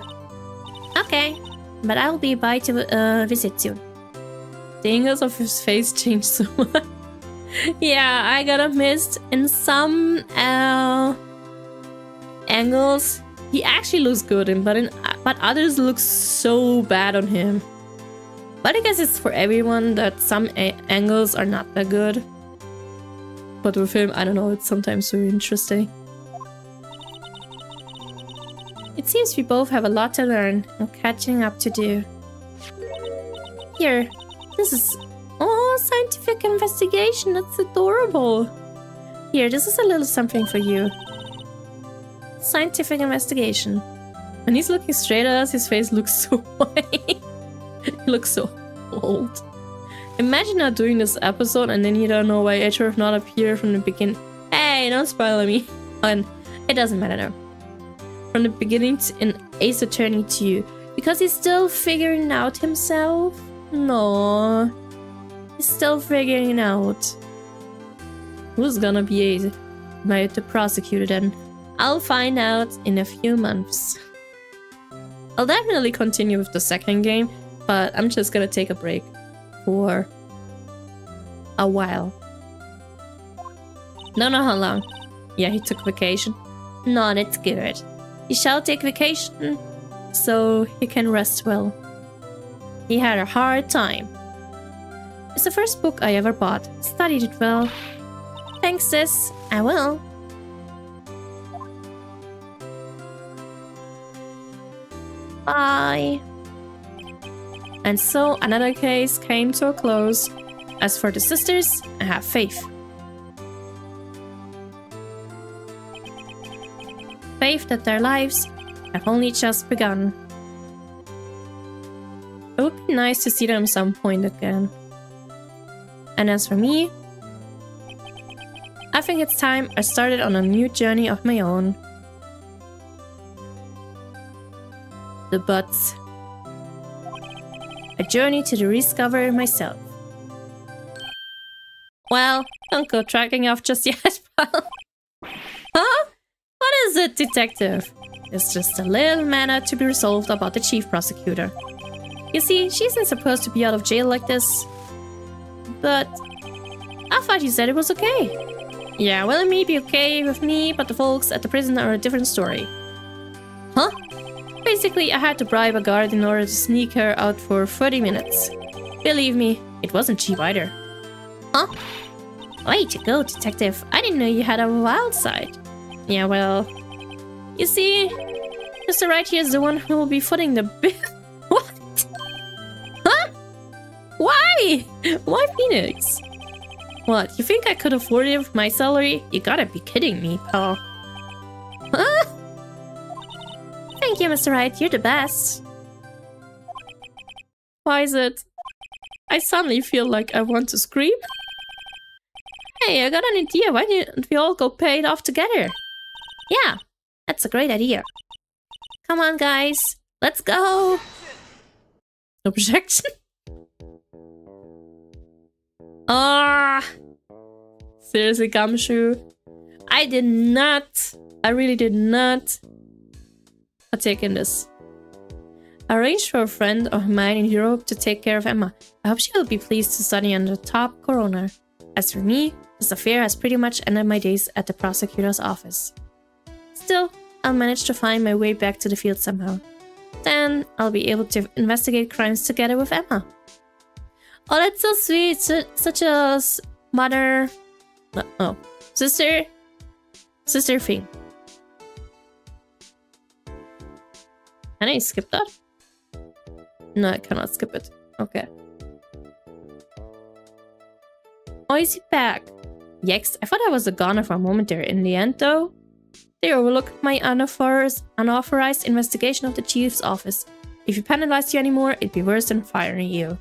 Okay, but I'll be by to visit soon. The angles of his face changed so much. Yeah, I got missed in some angles. He actually looks good, but others look so bad on him. But I guess it's for everyone that some angles are not that good. But with him, I don't know, it's sometimes so interesting. It seems we both have a lot to learn and catching up to do. Here, this is... Oh, scientific investigation, that's adorable. Here, this is a little something for you. Scientific investigation. When he's looking straight at us, his face looks so white. He looks so old. Imagine not doing this episode and then you don't know why Attorney not appear from the beginning. Hey, don't spoil me. And it doesn't matter now. From the beginning in Ace Attorney 2. Because he's still figuring out himself? No. He's still figuring it out. Who's gonna be the prosecutor then? I'll find out in a few months. I'll definitely continue with the second game, but I'm just gonna take a break for a while. Don't know how long. Yeah, he took vacation. No, that's good. He shall take vacation so he can rest well. He had a hard time. It's the first book I ever bought. Studied it well. Thanks, sis. I will. Bye. And so another case came to a close. As for the sisters, I have faith. Faith that their lives have only just begun. It would be nice to see them some point again. And as for me, I think it's time I started on a new journey of my own. The Buts. A journey to rediscover myself. Well, don't go tracking off just yet, pal. Huh? What is it, detective? It's just a little matter to be resolved about the chief prosecutor. You see, she isn't supposed to be out of jail like this. But I thought you said it was okay. Yeah, well, it may be okay with me, but the folks at the prison are a different story. Huh? Basically, I had to bribe a guard in order to sneak her out for 30 minutes. Believe me, it wasn't cheap either. Huh? Way to go, detective. I didn't know you had a wild side. Yeah, well... You see, Mr. Wright here is the one who will be footing the bill. What? Huh? Why? Why Phoenix? What, you think I could afford it with my salary? You gotta be kidding me, pal. Huh? Thank you, Mr. Wright. You're the best. Why is it? I suddenly feel like I want to scream. Hey, I got an idea. Why didn't we all go pay it off together? Yeah, that's a great idea. Come on, guys. Let's go. Objection? Ah. Seriously, Gumshoe. I really did not partake in this. I arranged for a friend of mine in Europe to take care of Emma. I hope she will be pleased to study under the top coroner. As for me, this affair has pretty much ended my days at the prosecutor's office. Still, I'll manage to find my way back to the field somehow. Then, I'll be able to investigate crimes together with Emma. Oh, that's so sweet. Such a mother... Oh, sister thing. Can I skip that? No, I cannot skip it. Okay. Oh, is he back? Yikes, I thought I was a goner for a moment there. In the end, though, they overlooked my unauthorized investigation of the chief's office. If you penalize you anymore, it'd be worse than firing you.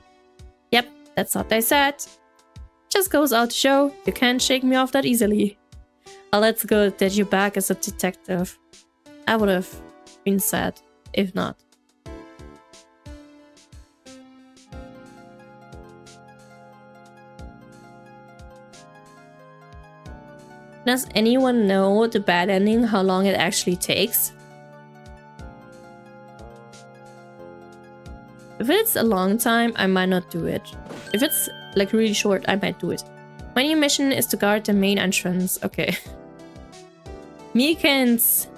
Yep, that's what they said. Just goes out to show, you can't shake me off that easily. Oh, that's good that you're back as a detective. I would have been sad, if not. Does anyone know the bad ending, how long it actually takes? If it's a long time, I might not do it. If it's like really short, I might do it. My new mission is to guard the main entrance. Okay. Meekins.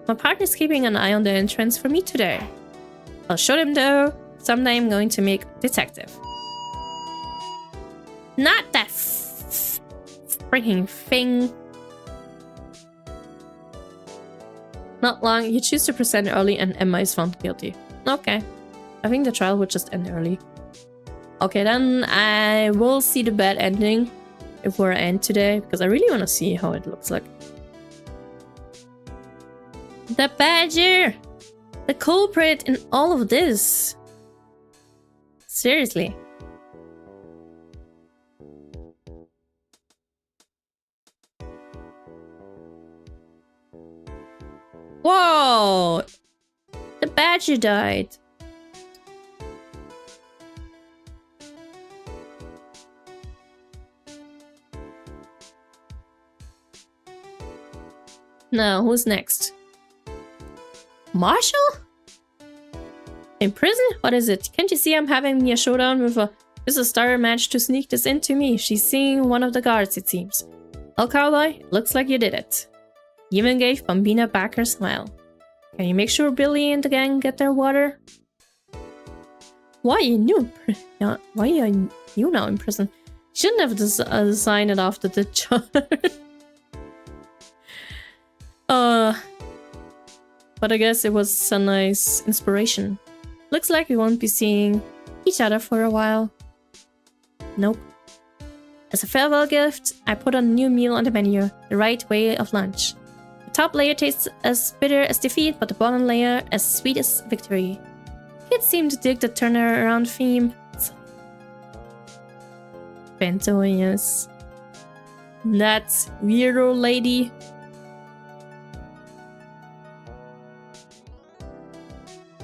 My partner's keeping an eye on the entrance for me today. I'll show them though. Someday I'm going to make detective. Not that freaking thing. Not long. You choose to present early and Emma is found guilty. Okay. I think the trial would just end early. Okay, then I will see the bad ending if we're end today, because I really want to see how it looks like. The badger! The culprit in all of this. Seriously. Whoa! The badger died. Now, who's next? Marshall? In prison? What is it? Can't you see I'm having me a showdown with a starter match to sneak this into me? She's seeing one of the guards, it seems. Oh, cowboy, looks like you did it. You even gave Bambina back her smile. Can you make sure Billy and the gang get their water? Why are you new? Why are you now in prison? Shouldn't have designed it after the charge. But I guess it was a nice inspiration. Looks like we won't be seeing each other for a while. Nope. As a farewell gift, I put on a new meal on the menu, the right way of lunch. The top layer tastes as bitter as defeat, but the bottom layer as sweet as victory. Kids seem to dig the turnaround theme. Bento, yes. That weirdo lady.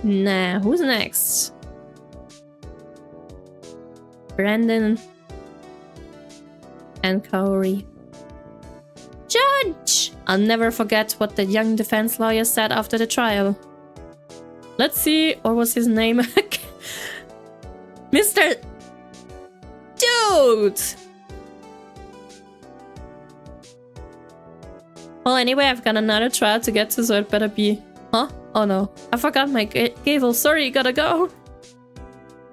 Nah, who's next? Brandon and Corey. Judge! I'll never forget what the young defense lawyer said after the trial. Let's see, or was his name? Mr. Dude! Well, anyway, I've got another trial to get to, so it better be... Huh? Oh no, I forgot my gavel. Sorry, gotta go.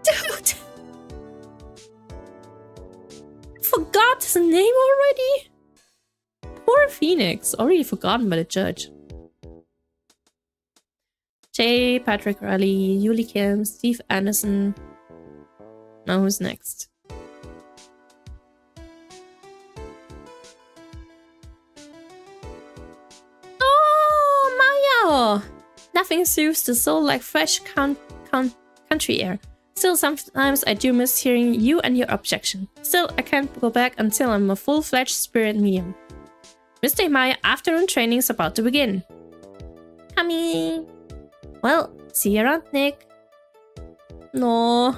Dude! I forgot his name already? Poor Phoenix. Already forgotten by the judge. Jay, Patrick Riley, Yuli Kim, Steve Anderson. Now who's next? Oh, Maya! Nothing soothes the soul like fresh country air. Still, sometimes I do miss hearing you and your objection. Still, I can't go back until I'm a full-fledged spirit medium. Mr. Maya afternoon training is about to begin. Coming! Well, see you around, Nick. No.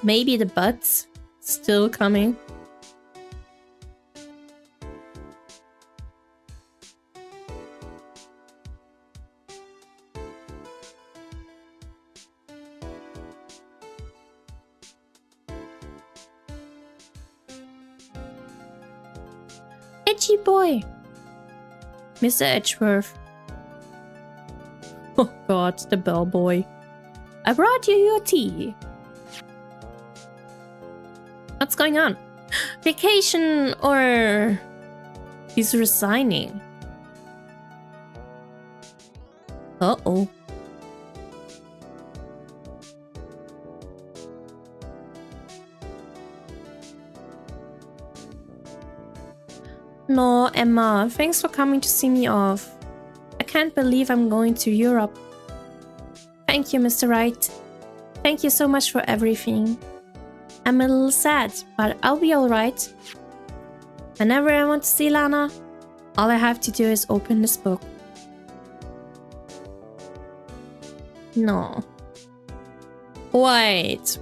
Maybe the butts still coming. Edgy boy. Mr. Edgeworth. Oh god, the bellboy. I brought you your tea. What's going on? Vacation or... He's resigning. Uh-oh. No, Emma, thanks for coming to see me off. I can't believe I'm going to Europe. Thank you, Mr. Wright. Thank you so much for everything. I'm a little sad, but I'll be alright. Whenever I want to see Lana, all I have to do is open this book. No. Wait.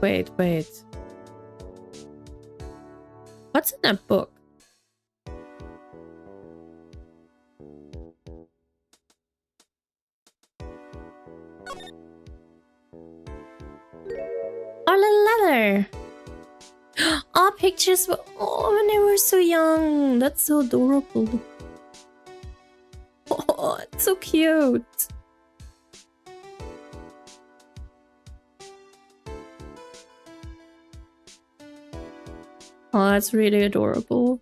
What's in that book? Our little letter. Oh, pictures were, oh, when they were so young. That's so adorable. Oh, it's so cute. Oh, that's really adorable.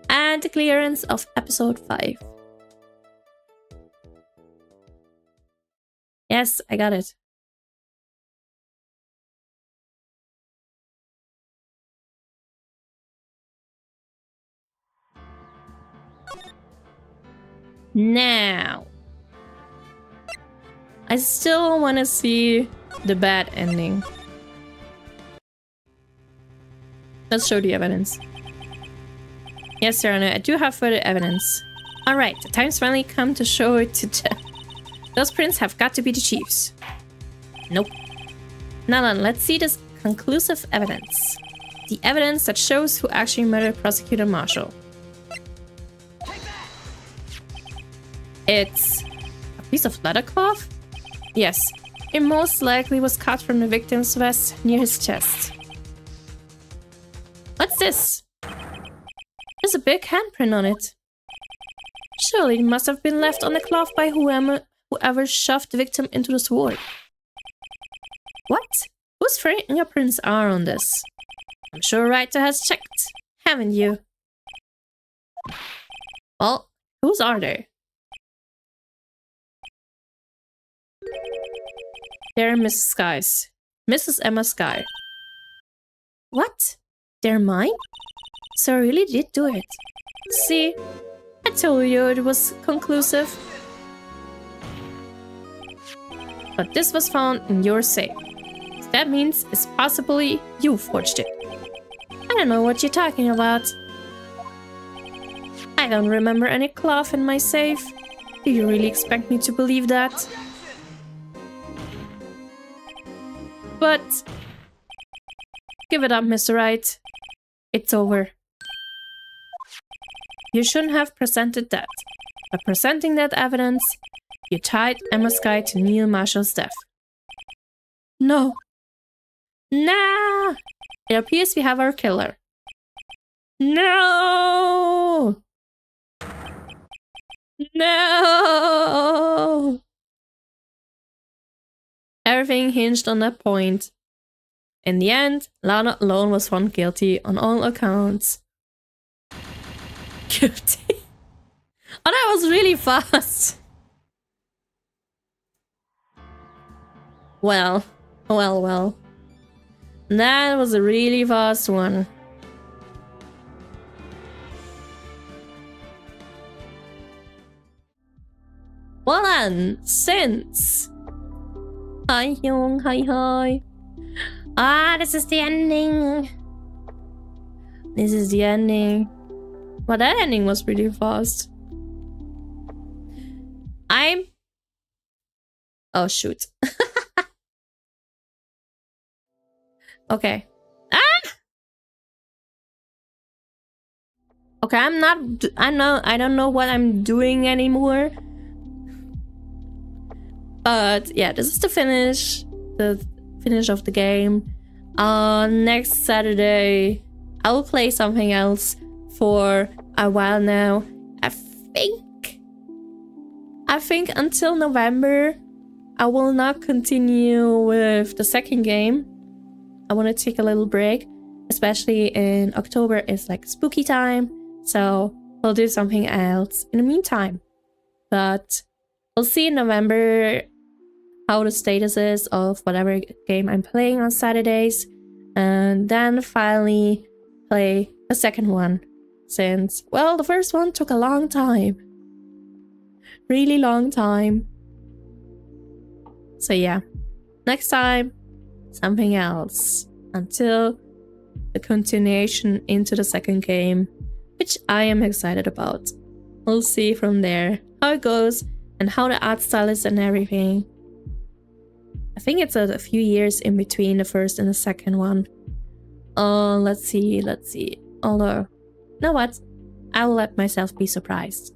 And the clearance of episode 5. Yes, I got it. Now, I still want to see the bad ending. Let's show the evidence. Yes, Your Honor, I do have further evidence. Alright, the time's finally come to show it to Jeff. Those prints have got to be the chief's. Nope. Now then, let's see this conclusive evidence. The evidence that shows who actually murdered Prosecutor Marshall. It's a piece of leather cloth? Yes, it most likely was cut from the victim's vest near his chest. What's this? There's a big handprint on it. Surely it must have been left on the cloth by whoever shoved the victim into the sword. What? Whose fingerprints are on this? I'm sure Wright has checked, haven't you? Well, whose are they? They're Mrs. Sky's. Mrs. Emma Sky. What? They're mine? So I really did do it. See? I told you it was conclusive. But this was found in your safe. So that means it's possibly you forged it. I don't know what you're talking about. I don't remember any cloth in my safe. Do you really expect me to believe that? But give it up, Mr. Wright. It's over. You shouldn't have presented that. By presenting that evidence, you tied Emma Sky to Neil Marshall's death. No. Nah! It appears we have our killer. No! No! Everything hinged on that point. In the end, Lana alone was found guilty on all accounts. Guilty? Oh, that was really fast. Well. That was a really fast one. Well then, since... Hi Hyung, hi. Ah, this is the ending. This is the ending. Well, that ending was pretty fast. Oh, shoot. Okay. Ah! Okay, I don't know what I'm doing anymore. But yeah, this is the finish of the game. Next Saturday, I will play something else for a while now. I think until November, I will not continue with the second game. I want to take a little break, especially in October. It's like spooky time, so we'll do something else in the meantime. But we'll see in November how the status is of whatever game I'm playing on Saturdays, and then finally play a second one, since, well, the first one took a long time. Really long time. So yeah, next time, something else. Until the continuation into the second game, which I am excited about. We'll see from there how it goes and how the art style is and everything. I think it's a few years in between the first and the second one. Let's see. Although, you know what? I will let myself be surprised.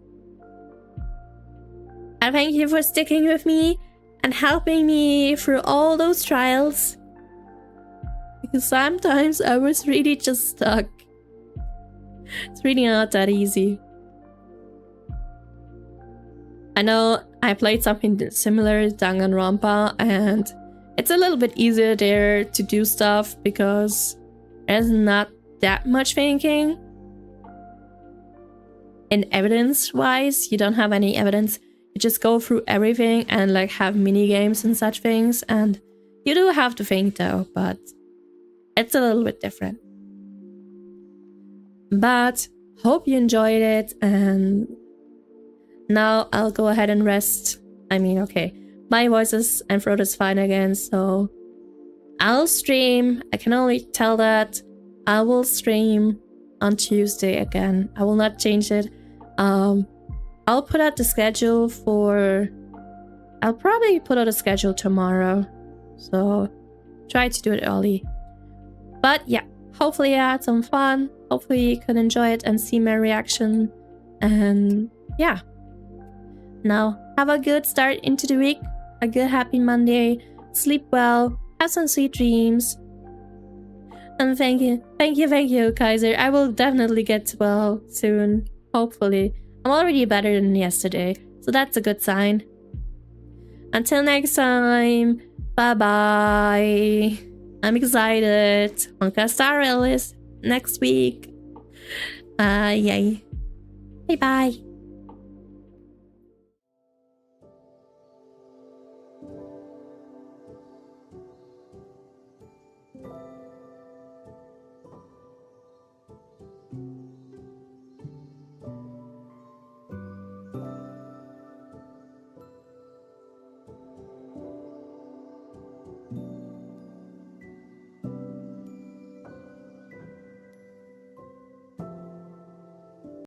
And thank you for sticking with me and helping me through all those trials. Because sometimes I was really just stuck. It's really not that easy. I know I played something similar, Danganronpa, and it's a little bit easier there to do stuff because there's not that much thinking. And evidence-wise, you don't have any evidence. You just go through everything and like have mini games and such things. And you do have to think though, but it's a little bit different. But hope you enjoyed it, and now I'll go ahead and rest. I mean, okay, my voice and throat is fine again, so I'll stream. I can only tell that I will stream on Tuesday again. I will not change it. I'll put out the schedule for... I'll probably put out a schedule tomorrow, so try to do it early. But yeah, hopefully I had some fun. Hopefully you could enjoy it and see my reaction. And yeah. Now, have a good start into the week. A good happy Monday. Sleep well. Have some sweet dreams. And thank you, Kaiser. I will definitely get well soon. Hopefully. I'm already better than yesterday, so that's a good sign. Until next time, bye-bye. I'm excited. Honka Star Rail is next week. Yay. Bye-bye.